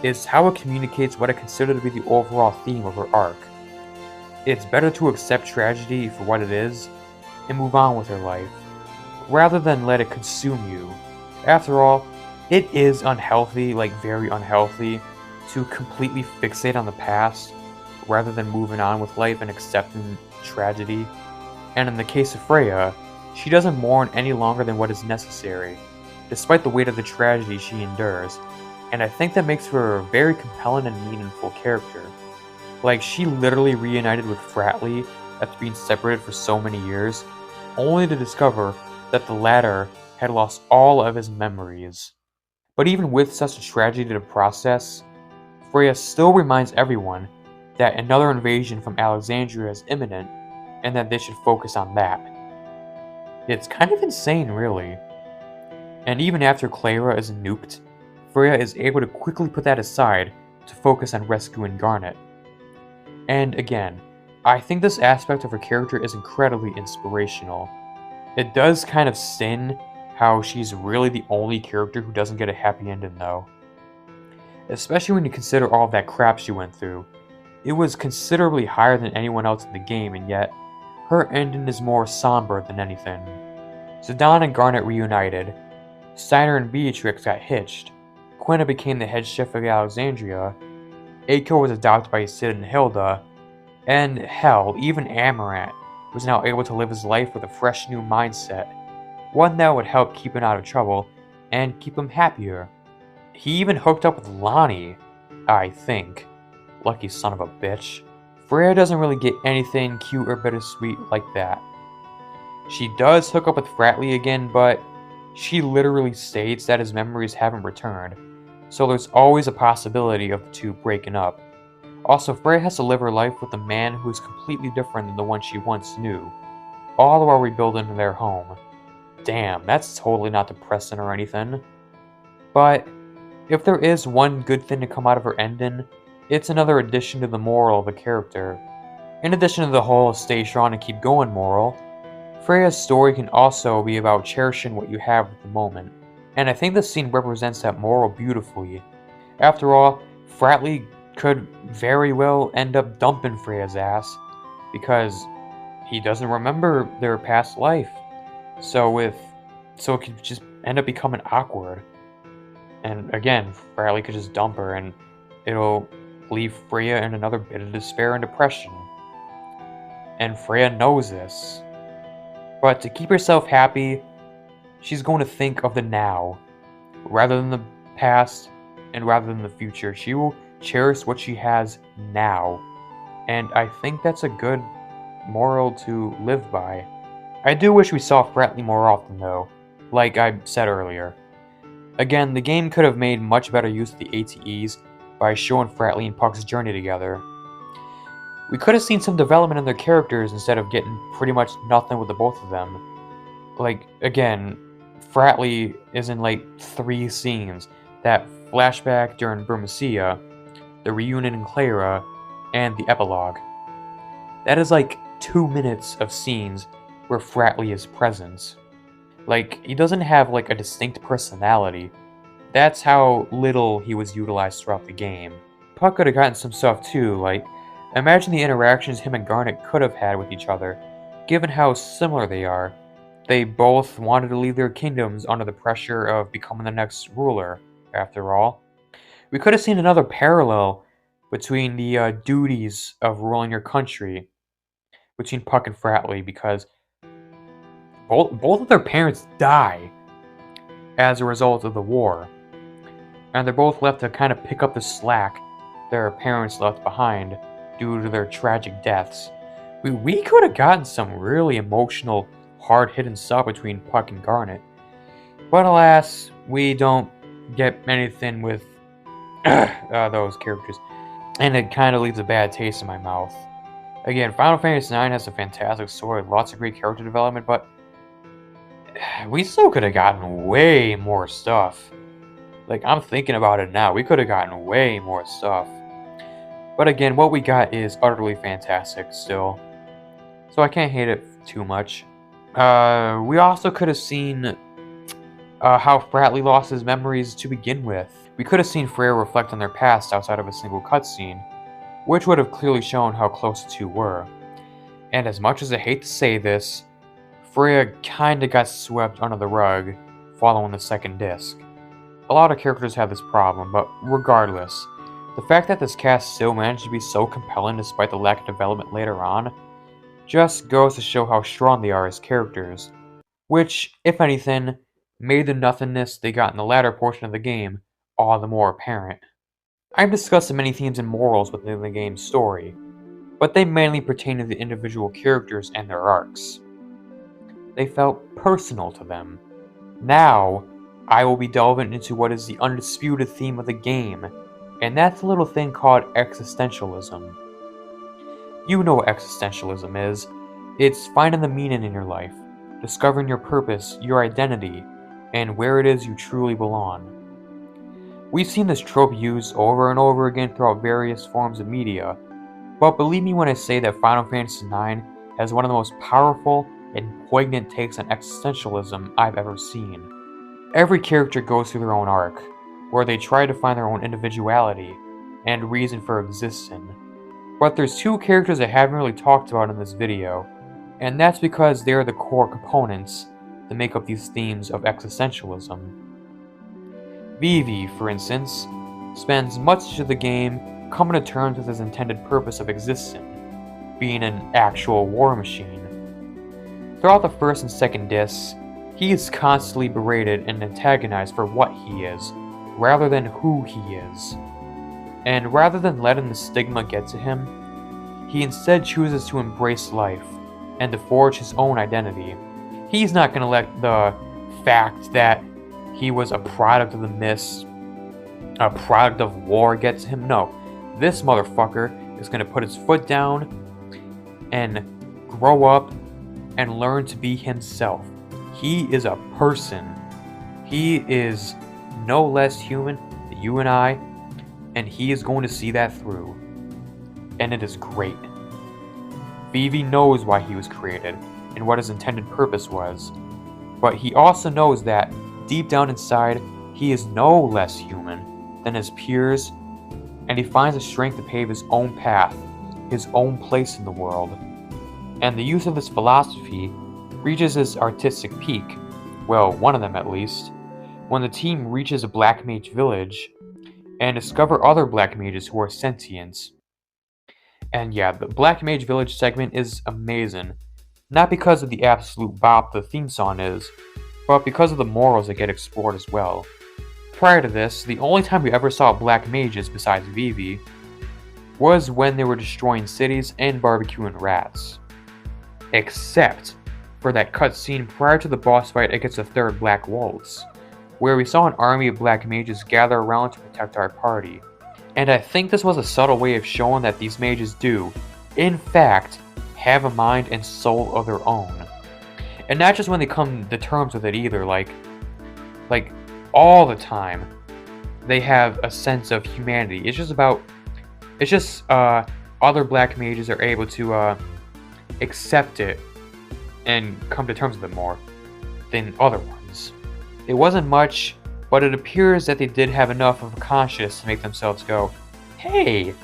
is how it communicates what I consider to be the overall theme of her arc. It's better to accept tragedy for what it is and move on with her life, rather than let it consume you. After all, it is unhealthy, like very unhealthy, to completely fixate on the past, rather than moving on with life and accepting tragedy. And in the case of Freya, she doesn't mourn any longer than what is necessary, despite the weight of the tragedy she endures, and I think that makes her a very compelling and meaningful character. Like, she literally reunited with FRATLEY after being separated for so many years, only to discover that the latter had lost all of his memories. But even with such a tragedy to process, Freya still reminds everyone that another invasion from Alexandria is imminent, and that they should focus on that. It's kind of insane, really. And even after Clara is nuked, Freya is able to quickly put that aside to focus on rescuing Garnet. And again, I think this aspect of her character is incredibly inspirational. It does kind of sting how she's really the only character who doesn't get a happy ending though. Especially when you consider all of that crap she went through. It was considerably higher than anyone else in the game, and yet, her ending is more somber than anything. ZIDANE and GARNET reunited, STEINER and BEATRIX got hitched, Quina became the head chef of Alexandria, EIKO was adopted by Sid and Hilda, and hell, even AMARANT was now able to live his life with a fresh new mindset, one that would help keep him out of trouble and keep him happier. He even hooked up with Lonnie, I think. Lucky son of a bitch. Freya doesn't really get anything cute or bittersweet like that. She does hook up with FRATLEY again, but she literally states that his memories haven't returned, so there's always a possibility of the two breaking up. Also, Freya has to live her life with a man who is completely different than the one she once knew, all while rebuilding their home. Damn, that's totally not depressing or anything. But if there is one good thing to come out of her ending, it's another addition to the moral of the character. In addition to the whole stay strong and keep going moral, Freya's story can also be about cherishing what you have at the moment, and I think this scene represents that moral beautifully. After all, FRATLEY could very well end up dumping Freya's ass, because he doesn't remember their past life, so it could just end up becoming awkward. And again, FRATLEY could just dump her, and it'll leave Freya in another bit of despair and depression. And Freya knows this. But to keep herself happy, she's going to think of the now, rather than the past, and rather than the future. She will cherish what she has now. And I think that's a good moral to live by. I do wish we saw FRATLEY more often though, like I said earlier. Again, the game could have made much better use of the ATEs by showing FRATLEY and Puck's journey together. We could have seen some development in their characters instead of getting pretty much nothing with the both of them. Like, again, FRATLEY is in like 3 scenes. That flashback during Burmecia, the reunion in Clara, and the epilogue. That is like 2 minutes of scenes where FRATLEY is present. Like, he doesn't have like a distinct personality. That's how little he was utilized throughout the game. Puck could have gotten some stuff too, like, imagine the interactions him and Garnet could have had with each other, given how similar they are. They both wanted to leave their kingdoms under the pressure of becoming the next ruler, after all. We could have seen another parallel between the duties of ruling your country, between Puck and FRATLEY, because both of their parents die as a result of the war. And they're both left to kind of pick up the slack their parents left behind due to their tragic deaths. We could have gotten some really emotional, hard-hitting stuff between Puck and Garnet. But alas, we don't get anything with those characters. And it kind of leaves a bad taste in my mouth. Again, Final Fantasy IX has a fantastic story, lots of great character development, but we still could have gotten way more stuff. Like, I'm thinking about it now, we could have gotten way more stuff. But again, what we got is utterly fantastic still, so I can't hate it too much. We also could have seen how FRATLEY lost his memories to begin with. We could have seen Freya reflect on their past outside of a single cutscene, which would have clearly shown how close the two were. And as much as I hate to say this, Freya kinda got swept under the rug following the second disc. A lot of characters have this problem, but regardless, the fact that this cast still managed to be so compelling despite the lack of development later on just goes to show how strong they are as characters, which, if anything, made the nothingness they got in the latter portion of the game all the more apparent. I've discussed many themes and morals within the game's story, but they mainly pertain to the individual characters and their arcs. They felt personal to them. Now, I will be delving into what is the undisputed theme of the game, and that's a little thing called existentialism. You know what existentialism is. It's finding the meaning in your life, discovering your purpose, your identity, and where it is you truly belong. We've seen this trope used over and over again throughout various forms of media, But believe me when I say that Final Fantasy IX has one of the most powerful and poignant takes on existentialism I've ever seen. Every character goes through their own arc, where they try to find their own individuality and reason for existing. But there's two characters I haven't really talked about in this video, and that's because they're the core components that make up these themes of existentialism. Vivi, for instance, spends much of the game coming to terms with his intended purpose of existing, being an actual war machine. Throughout the first and second discs, he is constantly berated and antagonized for what he is, rather than who he is. And rather than letting the stigma get to him, he instead chooses to embrace life and to forge his own identity. He's not going to let the fact that he was a product of the mist, a product of war, get to him. No, this motherfucker is going to put his foot down and grow up and learn to be himself. He is a person. He is no less human than you and I, and he is going to see that through. And it is great. Vivi knows why he was created and what his intended purpose was, but he also knows that deep down inside, he is no less human than his peers, and he finds the strength to pave his own path, his own place in the world. And the use of this philosophy reaches its artistic peak, well, one of them at least, when the team reaches a Black Mage village and discover other Black Mages who are sentient. And yeah, the Black Mage village segment is amazing, not because of the absolute bop the theme song is, but because of the morals that get explored as well. Prior to this, the only time we ever saw Black Mages besides Vivi was when they were destroying cities and barbecuing rats. Except for that cutscene prior to the boss fight against the third Black Waltz, where we saw an army of Black Mages gather around to protect our party. And I think this was a subtle way of showing that these mages do, in fact, have a mind and soul of their own. And not just when they come to terms with it either, like all the time, they have a sense of humanity. It's just other Black Mages are able to accept it and come to terms with it more than other ones. It wasn't much, but it appears that they did have enough of a conscience to make themselves go, hey,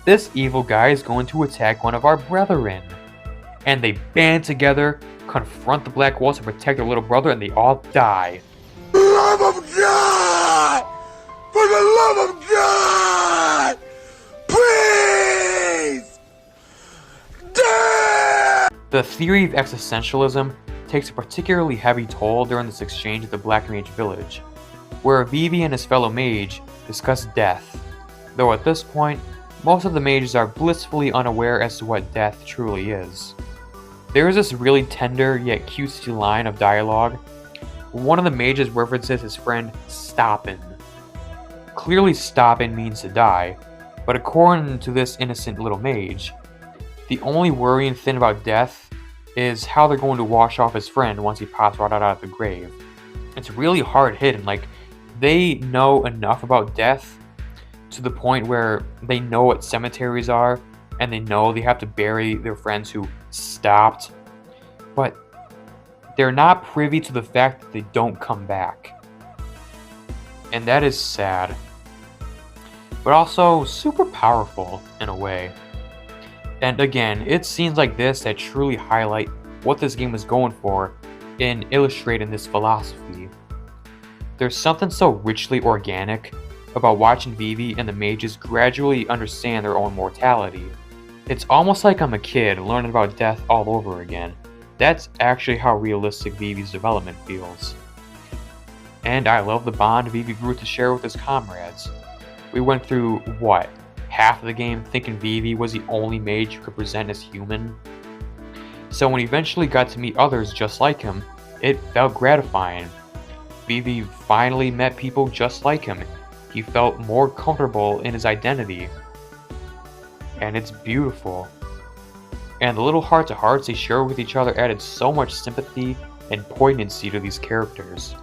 this evil guy is going to attack one of our brethren. And they band together, confront the Black Waltz and protect their little brother, and they all die. For the love of God! For the love of God! Please! Die! The theory of existentialism takes a particularly heavy toll during this exchange at the Black Mage village, where Vivi and his fellow mage discuss death, though at this point, most of the mages are blissfully unaware as to what death truly is. There is this really tender yet cutesy line of dialogue. One of the mages references his friend stoppin'. Clearly stoppin' means to die, but according to this innocent little mage, the only worrying thing about death is how they're going to wash off his friend once he pops right out of the grave. It's really hard hitting, like, they know enough about death to the point where they know what cemeteries are, and they know they have to bury their friends who stopped, but they're not privy to the fact that they don't come back. And that is sad, but also super powerful in a way. And again, it's scenes like this that truly highlight what this game is going for in illustrating this philosophy. There's something so richly organic about watching Vivi and the mages gradually understand their own mortality. It's almost like I'm a kid learning about death all over again. That's actually how realistic Vivi's development feels. And I love the bond Vivi grew to share with his comrades. We went through, what, half of the game thinking Vivi was the only mage who could present as human? So when he eventually got to meet others just like him, it felt gratifying. Vivi finally met people just like him. He felt more comfortable in his identity. And it's beautiful. And the little heart-to-hearts they share with each other added so much sympathy and poignancy to these characters.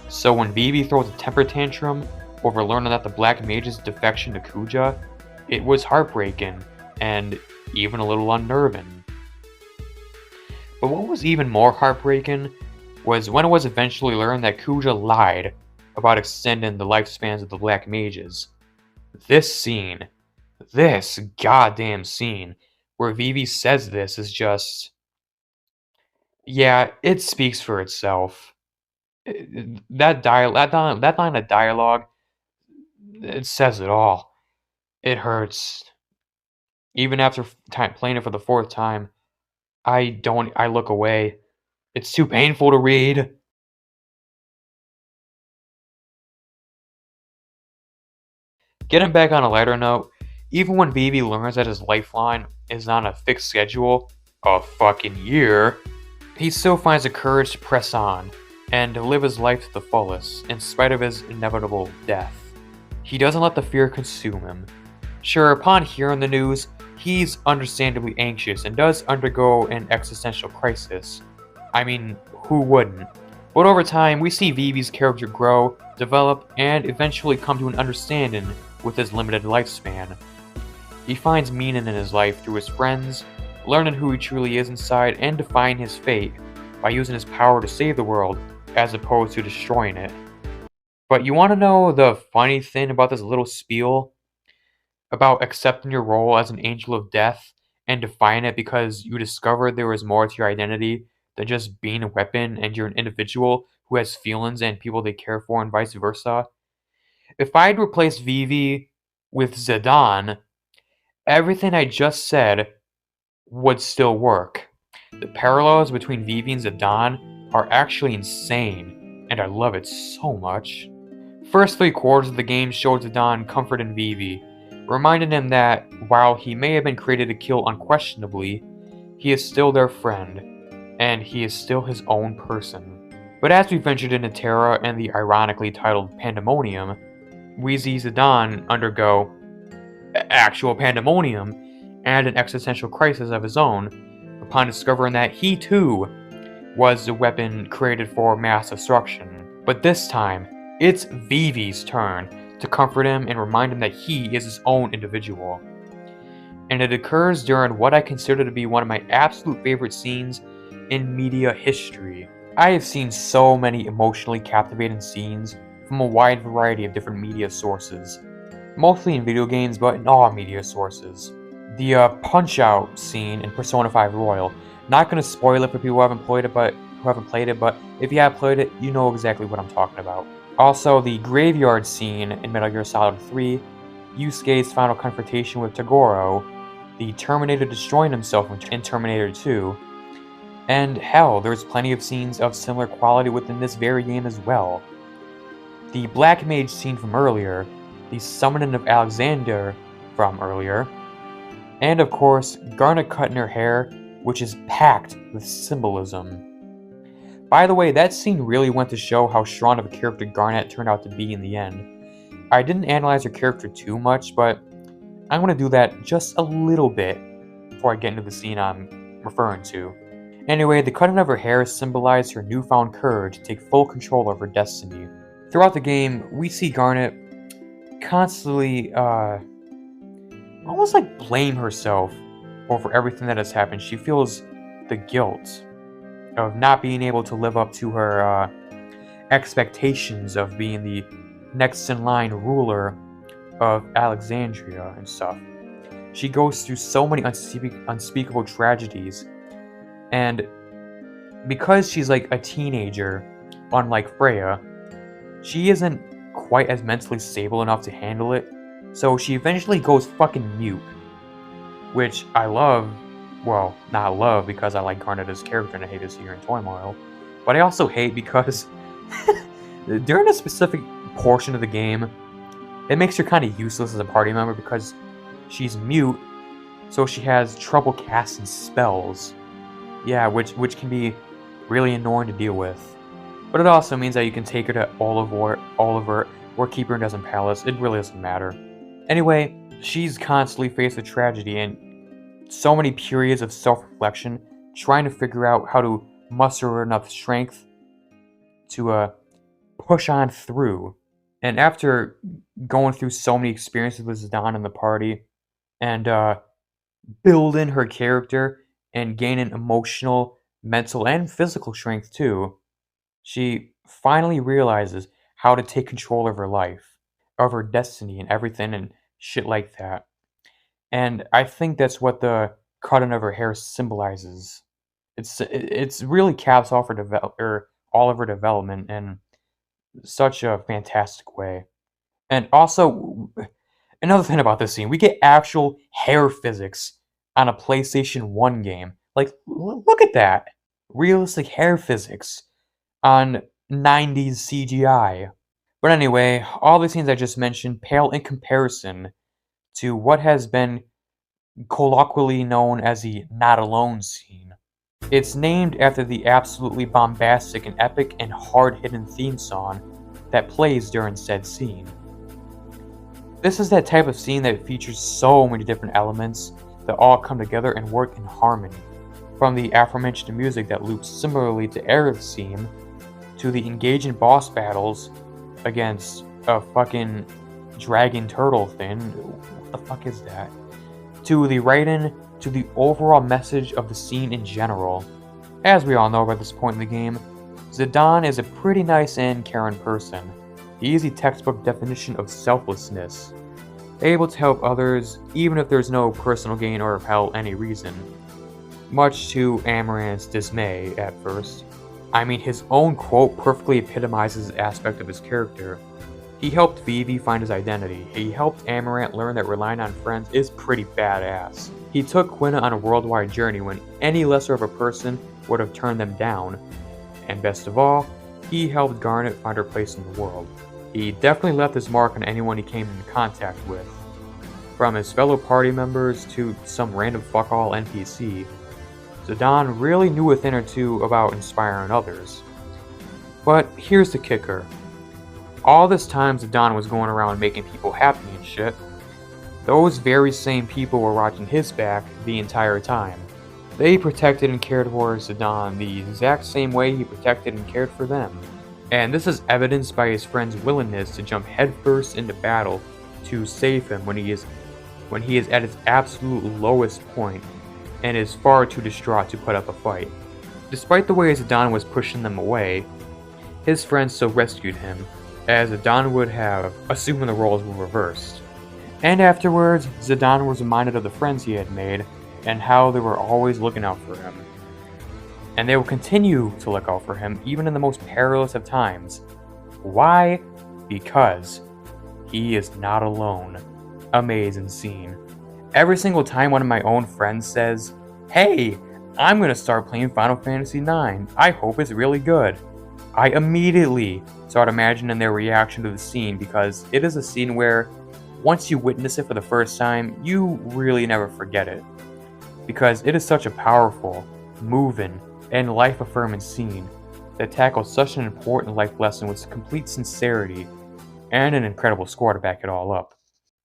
So when Vivi throws a temper tantrum over learning that the Black Mage's defection to KUJA, it was heartbreaking, and even a little unnerving. But what was even more heartbreaking was when it was eventually learned that KUJA lied about extending the lifespans of the Black Mages. This goddamn scene, where Vivi says this is just... yeah, it speaks for itself. That line of dialogue, it says it all. It hurts. Even after playing it for the 4th time, I look away. It's too painful to read. Getting back on a lighter note, even when Vivi learns that his lifeline is on a fixed schedule, a fucking year, he still finds the courage to press on and to live his life to the fullest, in spite of his inevitable death. He doesn't let the fear consume him. Sure, upon hearing the news, he's understandably anxious and does undergo an existential crisis. I mean, who wouldn't? But over time, we see Vivi's character grow, develop, and eventually come to an understanding with his limited lifespan. He finds meaning in his life through his friends, learning who he truly is inside, and defying his fate by using his power to save the world as opposed to destroying it. But you want to know the funny thing about this little spiel? About accepting your role as an angel of death and defying it because you discovered there was more to your identity than just being a weapon, and you're an individual who has feelings and people they care for, and vice versa? If I'd replaced Vivi with ZIDANE, everything I just said would still work. The parallels between Vivi and ZIDANE are actually insane, and I love it so much. First 3 quarters of the game showed ZIDANE comforting Vivi, reminding him that while he may have been created to kill unquestionably, he is still their friend, and he is still his own person. But as we ventured into TETRA and the ironically titled Pandemonium, we see ZIDANE undergo actual pandemonium and an existential crisis of his own upon discovering that he too was the weapon created for mass destruction. But this time, it's Vivi's turn to comfort him and remind him that he is his own individual. And it occurs during what I consider to be one of my absolute favorite scenes in media history. I have seen so many emotionally captivating scenes from a wide variety of different media sources, mostly in video games, but in all media sources. The Punch-Out scene in Persona 5 Royal. Not going to spoil it for people who haven't played it, but if you have played it, you know exactly what I'm talking about. Also, the graveyard scene in Metal Gear Solid 3, Yusuke's final confrontation with Toguro, the Terminator destroying himself in Terminator 2, and hell, there's plenty of scenes of similar quality within this very game as well. The Black Mage scene from earlier, the summoning of Alexander from earlier, and of course, Garnet cutting her hair, which is packed with symbolism. By the way, that scene really went to show how strong of a character Garnet turned out to be in the end. I didn't analyze her character too much, but I'm going to do that just a little bit before I get into the scene I'm referring to. Anyway, the cutting of her hair symbolized her newfound courage to take full control of her destiny. Throughout the game, we see Garnet constantly, almost like blame herself over everything that has happened. She feels the guilt of not being able to live up to her expectations of being the next in line ruler of Alexandria and stuff. She goes through so many unspeakable tragedies, and because she's like a teenager, unlike Freya, she isn't quite as mentally stable enough to handle it, so she eventually goes fucking mute. Which I love, well, not love because I like Garnet as a character and I hate his here in Turmoil, but I also hate because during a specific portion of the game, it makes her kind of useless as a party member because she's mute, so she has trouble casting spells. Yeah, which can be really annoying to deal with. But it also means that you can take her to Oliver, or keep her in Desert Palace. It really doesn't matter. Anyway, she's constantly faced with tragedy and so many periods of self-reflection, trying to figure out how to muster enough strength to push on through. And after going through so many experiences with ZIDANE and the party, and building her character and gaining emotional, mental, and physical strength too, she finally realizes how to take control of her life, of her destiny, and everything and shit like that. And I think that's what the cutting of her hair symbolizes. It's really caps off her all of her development in such a fantastic way. And also, another thing about this scene, we get actual hair physics on a PlayStation 1 game. Like, look at that! Realistic hair physics on 90s CGI. But anyway, all the scenes I just mentioned pale in comparison to what has been colloquially known as the Not Alone scene. It's named after the absolutely bombastic and epic and hard-hitting theme song that plays during said scene. This is that type of scene that features so many different elements that all come together and work in harmony. From the aforementioned music that loops similarly to Aerith's theme, to the engaging boss battles against a fucking dragon turtle thing. What the fuck is that? To the writing, to the overall message of the scene in general. As we all know by this point in the game, Zidane is a pretty nice and caring person. He is the textbook definition of selflessness, able to help others even if there's no personal gain or hell any reason. Much to Amarant's dismay at first. I mean, his own quote perfectly epitomizes this aspect of his character. He helped Vivi find his identity. He helped Amarant learn that relying on friends is pretty badass. He took Quina on a worldwide journey when any lesser of a person would have turned them down. And best of all, he helped Garnet find her place in the world. He definitely left his mark on anyone he came into contact with. From his fellow party members to some random fuck-all NPC, Zidane really knew a thing or two about inspiring others. But here's the kicker. All this time Zidane was going around making people happy and shit, those very same people were watching his back the entire time. They protected and cared for Zidane the exact same way he protected and cared for them. And this is evidenced by his friend's willingness to jump headfirst into battle to save him when he is at his absolute lowest point and is far too distraught to put up a fight. Despite the way Zidane was pushing them away, his friends still rescued him, as Zidane would have, assuming the roles were reversed. And afterwards, Zidane was reminded of the friends he had made and how they were always looking out for him. And they will continue to look out for him even in the most perilous of times. Why? Because he is not alone. Amazing scene. Every single time one of my own friends says, "Hey, I'm gonna start playing Final Fantasy IX. I hope it's really good," I immediately start imagining their reaction to the scene because it is a scene where once you witness it for the first time, you really never forget it. Because it is such a powerful, moving, and life-affirming scene that tackles such an important life lesson with complete sincerity and an incredible score to back it all up.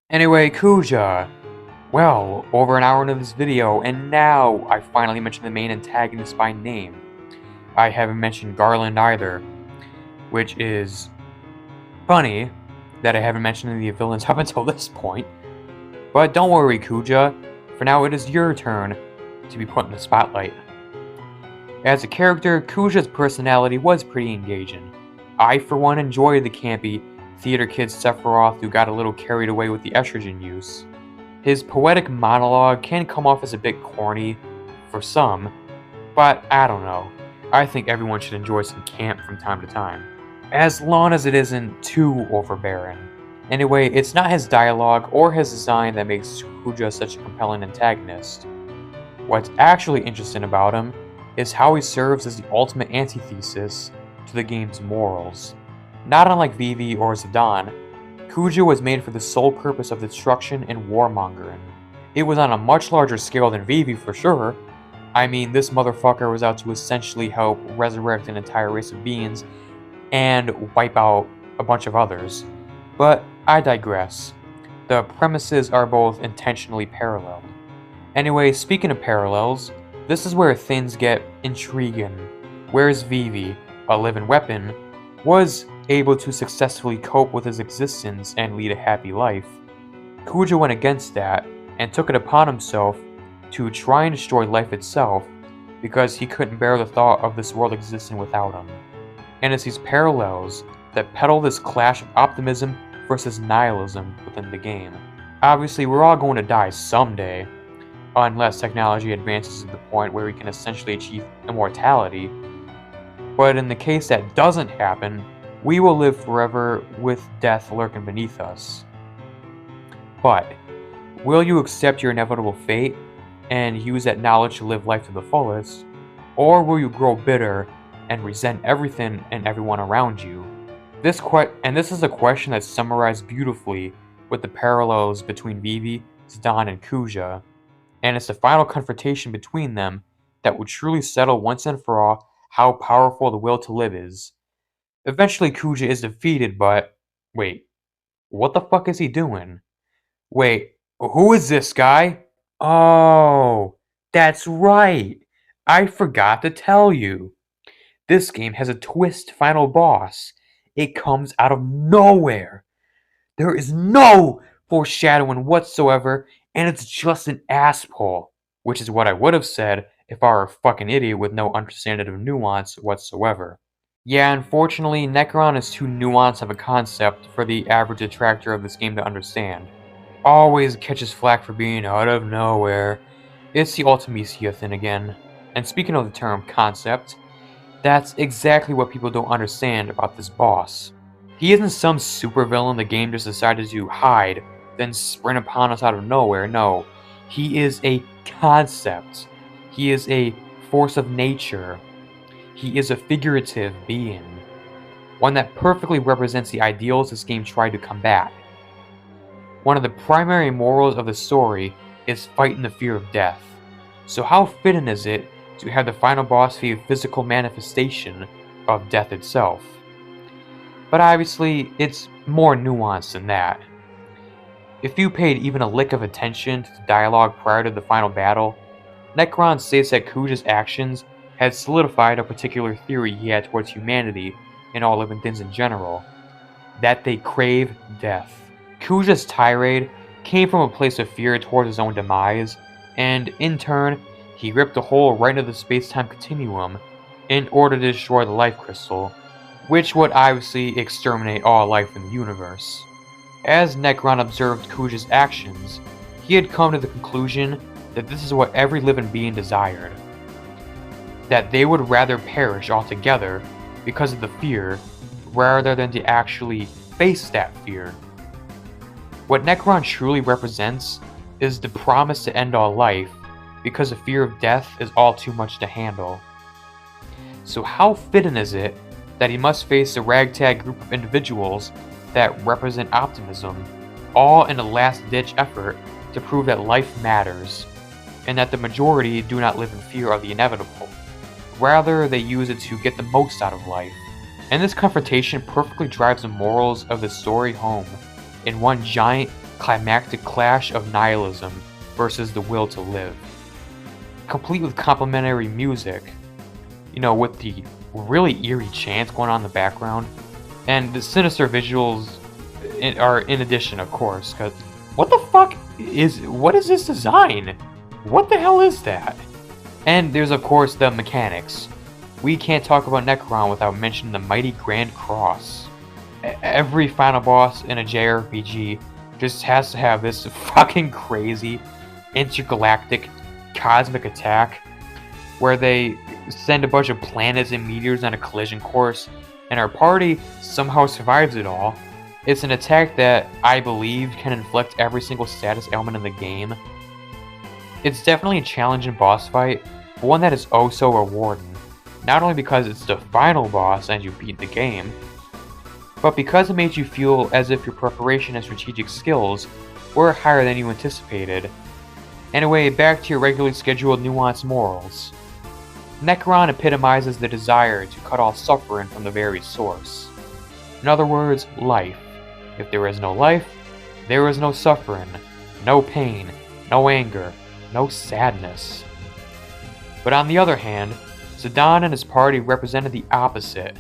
Anyway, KUJA. Well, over an hour into this video, and now I finally mentioned the main antagonist by name. I haven't mentioned Garland either, which is funny that I haven't mentioned any of the villains up until this point. But don't worry, KUJA. For now, it is your turn to be put in the spotlight. As a character, KUJA's personality was pretty engaging. I, for one, enjoyed the campy theater kid Sephiroth who got a little carried away with the estrogen use. His poetic monologue can come off as a bit corny for some, but I don't know. I think everyone should enjoy some camp from time to time, as long as it isn't too overbearing. Anyway, it's not his dialogue or his design that makes KUJA such a compelling antagonist. What's actually interesting about him is how he serves as the ultimate antithesis to the game's morals. Not unlike Vivi or Zidane, KUJA was made for the sole purpose of destruction and warmongering. It was on a much larger scale than Vivi for sure. I mean, this motherfucker was out to essentially help resurrect an entire race of beings and wipe out a bunch of others. But I digress. The premises are both intentionally parallel. Anyway, speaking of parallels, this is where things get intriguing. Whereas Vivi, a living weapon, was able to successfully cope with his existence and lead a happy life, KUJA went against that and took it upon himself to try and destroy life itself because he couldn't bear the thought of this world existing without him. And it's these parallels that peddle this clash of optimism versus nihilism within the game. Obviously, we're all going to die someday, unless technology advances to the point where we can essentially achieve immortality. But in the case that doesn't happen, we will live forever with death lurking beneath us. But will you accept your inevitable fate and use that knowledge to live life to the fullest, or will you grow bitter and resent everything and everyone around you? This is a question that's summarized beautifully with the parallels between Vivi, ZIDANE, and KUJA, and it's the final confrontation between them that will truly settle once and for all how powerful the will to live is. Eventually KUJA is defeated, but wait, what the fuck is he doing? Wait, who is this guy? Oh, that's right. I forgot to tell you. This game has a twist final boss. It comes out of nowhere. There is no foreshadowing whatsoever, and it's just an asshole. Which is what I would have said if I were a fucking idiot with no understanding of nuance whatsoever. Yeah, unfortunately, NECRON is too nuanced of a concept for the average detractor of this game to understand. Always catches flack for being out of nowhere. It's the Ultimisia thing again. And speaking of the term concept, that's exactly what people don't understand about this boss. He isn't some supervillain the game just decided to hide, then sprint upon us out of nowhere. No, he is a concept. He is a force of nature. He is a figurative being. One that perfectly represents the ideals this game tried to combat. One of the primary morals of the story is fighting the fear of death. So how fitting is it to have the final boss be a physical manifestation of death itself? But obviously, it's more nuanced than that. If you paid even a lick of attention to the dialogue prior to the final battle, NECRON states that KUJA's actions had solidified a particular theory he had towards humanity and all living things in general, that they crave death. KUJA's tirade came from a place of fear towards his own demise, and in turn, he ripped a hole right into the space-time continuum in order to destroy the life crystal, which would obviously exterminate all life in the universe. As NECRON observed KUJA's actions, he had come to the conclusion that this is what every living being desired. That they would rather perish altogether because of the fear, rather than to actually face that fear. What NECRON truly represents is the promise to end all life, because the fear of death is all too much to handle. So how fitting is it that he must face a ragtag group of individuals that represent optimism, all in a last-ditch effort to prove that life matters, and that the majority do not live in fear of the inevitable. Rather, they use it to get the most out of life. And this confrontation perfectly drives the morals of the story home in one giant climactic clash of nihilism versus the will to live. Complete with complementary music, with the really eerie chants going on in the background, and the sinister visuals are in addition, of course, because what is this design? What the hell is that? And there's of course the mechanics. We can't talk about NECRON without mentioning the mighty Grand Cross. Every final boss in a JRPG just has to have this fucking crazy intergalactic cosmic attack where they send a bunch of planets and meteors on a collision course, and our party somehow survives it all. It's an attack that I believe can inflict every single status ailment in the game. It's definitely a challenging boss fight, but one that is oh so rewarding. Not only because it's the final boss and you beat the game, but because it made you feel as if your preparation and strategic skills were higher than you anticipated. Anyway, back to your regularly scheduled nuanced morals. NECRON epitomizes the desire to cut off suffering from the very source. In other words, life. If there is no life, there is no suffering, no pain, no anger, no sadness. But on the other hand, ZIDANE and his party represented the opposite.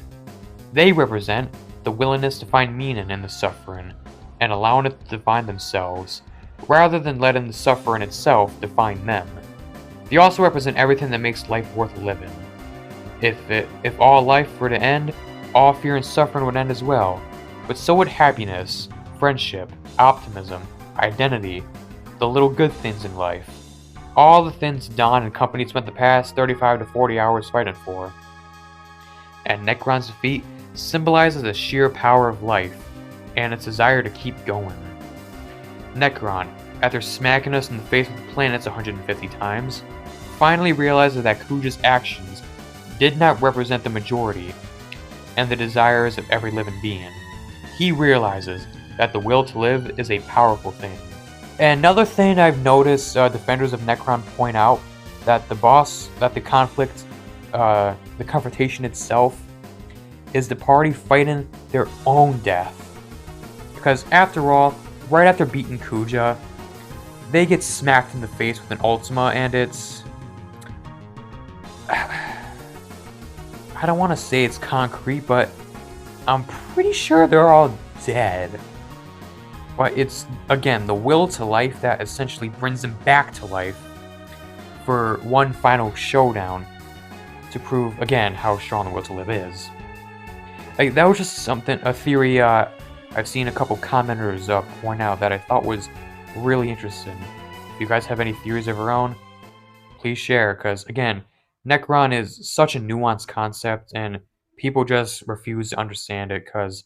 They represent the willingness to find meaning in the suffering, and allowing it to define themselves, rather than letting the suffering itself define them. They also represent everything that makes life worth living. If all life were to end, all fear and suffering would end as well. But so would happiness, friendship, optimism, identity, the little good things in life. All the things Don and company spent the past 35 to 40 hours fighting for. And Necron's defeat symbolizes the sheer power of life, and its desire to keep going. Necron, after smacking us in the face with the planets 150 times, finally realizes that Kuja's actions did not represent the majority, and the desires of every living being. He realizes that the will to live is a powerful thing. And another thing I've noticed defenders of Necron point out, that the confrontation itself is the party fighting their own death. Because after all, right after beating Kuja, they get smacked in the face with an Ultima, and it's... I don't want to say it's concrete, but I'm pretty sure they're all dead. But it's, again, the will to life that essentially brings them back to life for one final showdown to prove, again, how strong the will to live is. Like, that was just something, a theory I've seen a couple commenters point out that I thought was really interesting. If you guys have any theories of your own, please share, because, again, Necron is such a nuanced concept, and people just refuse to understand it because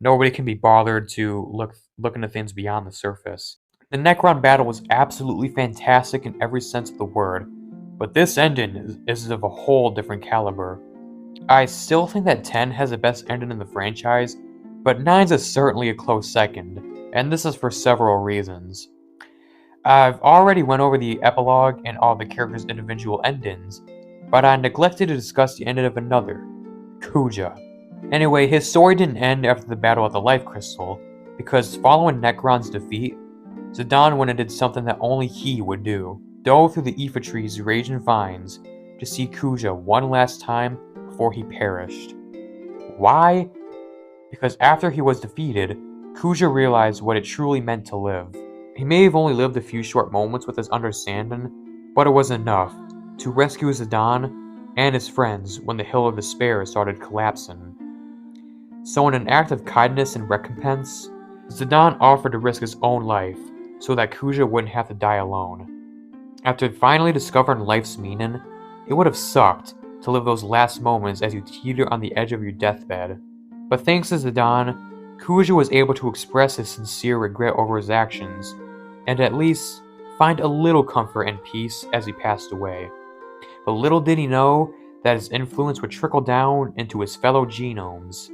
nobody can be bothered to look into things beyond the surface. The Necron battle was absolutely fantastic in every sense of the word, but this ending is of a whole different caliber. I still think that 10 has the best ending in the franchise, but 9's is certainly a close second, and this is for several reasons. I've already went over the epilogue and all the characters' individual endings, but I neglected to discuss the ending of another, Kuja. Anyway, his story didn't end after the battle at the Life Crystal, because following Necron's defeat, ZIDANE went and did something that only he would do. Dove through the Aoife tree's raging vines to see Kuja one last time before he perished. Why? Because after he was defeated, Kuja realized what it truly meant to live. He may have only lived a few short moments with his understanding, but it was enough to rescue ZIDANE and his friends when the Hill of Despair started collapsing. So in an act of kindness and recompense, ZIDANE offered to risk his own life so that Kuja wouldn't have to die alone. After finally discovering life's meaning, it would have sucked to live those last moments as you teeter on the edge of your deathbed. But thanks to ZIDANE, Kuja was able to express his sincere regret over his actions, and at least find a little comfort and peace as he passed away. But little did he know that his influence would trickle down into his fellow genomes.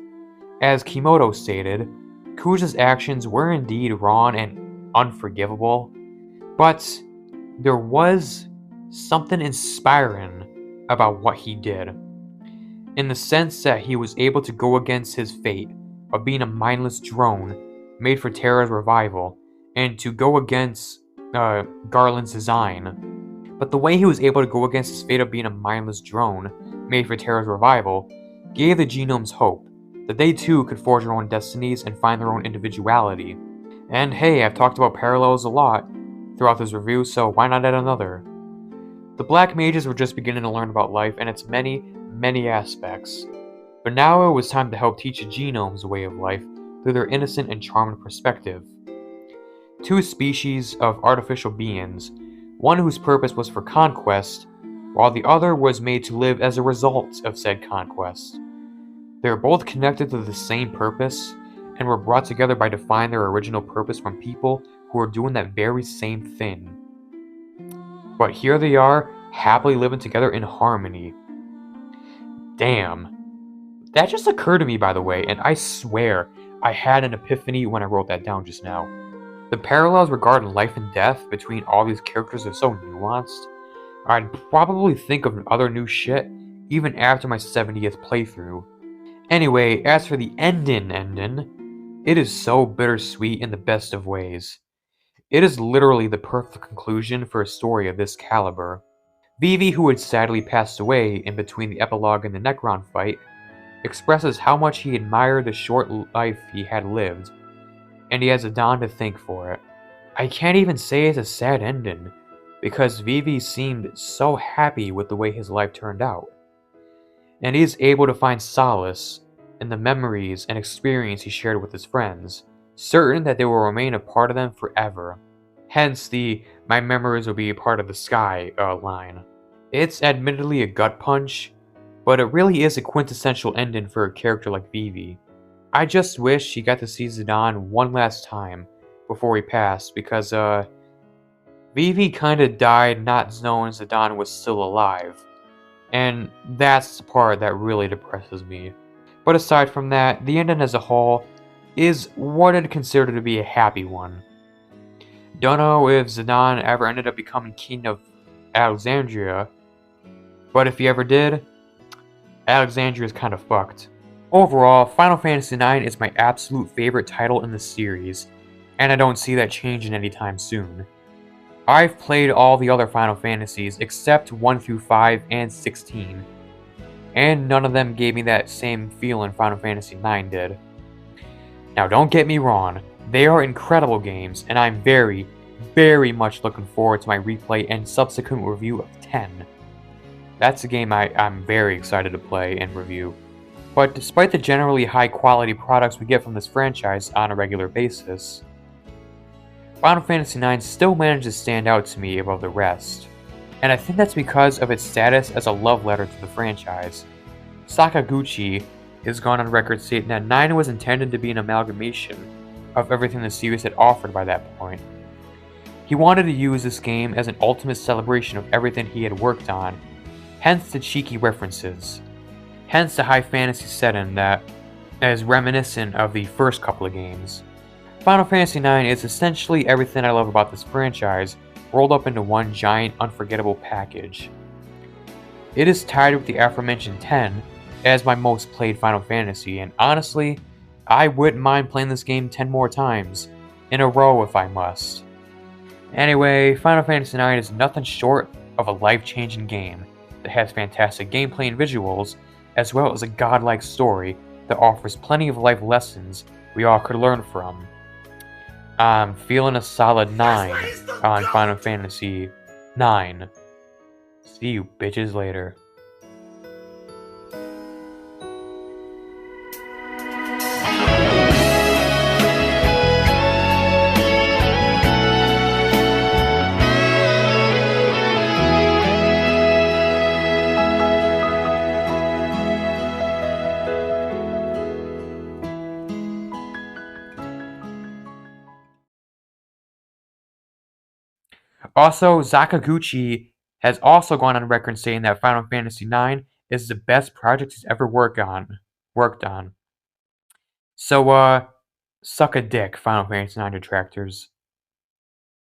As Kimoto stated, Kuja's actions were indeed wrong and unforgivable, but there was something inspiring about what he did, in the sense that he was able to go against his fate of being a mindless drone made for Terra's revival, and to go against Garland's design. But the way he was able to go against his fate of being a mindless drone made for Terra's revival gave the genomes hope that they too could forge their own destinies and find their own individuality. And hey, I've talked about parallels a lot throughout this review, so why not add another? The Black Mages were just beginning to learn about life and its many, many aspects. But now it was time to help teach the genomes a way of life through their innocent and charming perspective. Two species of artificial beings, one whose purpose was for conquest, while the other was made to live as a result of said conquest. They were both connected to the same purpose, and were brought together by defining their original purpose from people who were doing that very same thing. But here they are, happily living together in harmony. Damn. That just occurred to me, by the way, and I swear I had an epiphany when I wrote that down just now. The parallels regarding life and death between all these characters are so nuanced, I'd probably think of other new shit even after my 70th playthrough. Anyway, as for the ending, it is so bittersweet in the best of ways. It is literally the perfect conclusion for a story of this caliber. Vivi, who had sadly passed away in between the epilogue and the Necron fight, expresses how much he admired the short life he had lived, and he has ZIDANE to thank for it. I can't even say it's a sad ending, because Vivi seemed so happy with the way his life turned out. And he is able to find solace in the memories and experience he shared with his friends, certain that they will remain a part of them forever. Hence the "my memories will be a part of the sky" line. It's admittedly a gut punch, but it really is a quintessential ending for a character like Vivi. I just wish he got to see Zidane one last time before he passed, because Vivi kinda died not knowing Zidane was still alive. And that's the part that really depresses me. But aside from that, the ending as a whole is what I'd consider to be a happy one. Don't know if Zidane ever ended up becoming king of Alexandria, but if he ever did, Alexandria is kind of fucked. Overall, Final Fantasy IX is my absolute favorite title in the series, and I don't see that changing anytime soon. I've played all the other Final Fantasies except 1 through 5 and 16, and none of them gave me that same feeling Final Fantasy IX did. Now don't get me wrong, they are incredible games, and I'm very, very much looking forward to my replay and subsequent review of 10. That's a game I'm very excited to play and review. But despite the generally high quality products we get from this franchise on a regular basis, Final Fantasy IX still manages to stand out to me above the rest, and I think that's because of its status as a love letter to the franchise. Sakaguchi has gone on record stating that 9 was intended to be an amalgamation of everything the series had offered by that point. He wanted to use this game as an ultimate celebration of everything he had worked on, hence the cheeky references, hence the high fantasy setting that is reminiscent of the first couple of games. Final Fantasy IX is essentially everything I love about this franchise, rolled up into one giant, unforgettable package. It is tied with the aforementioned 10 as my most played Final Fantasy, and honestly, I wouldn't mind playing this game 10 more times, in a row if I must. Anyway, Final Fantasy IX is nothing short of a life-changing game that has fantastic gameplay and visuals, as well as a godlike story that offers plenty of life lessons we all could learn from. I'm feeling a solid 9 on Final Fantasy IX. See you bitches later. Also, Sakaguchi has also gone on record saying that Final Fantasy IX is the best project he's ever worked on. So, suck a dick, Final Fantasy IX detractors.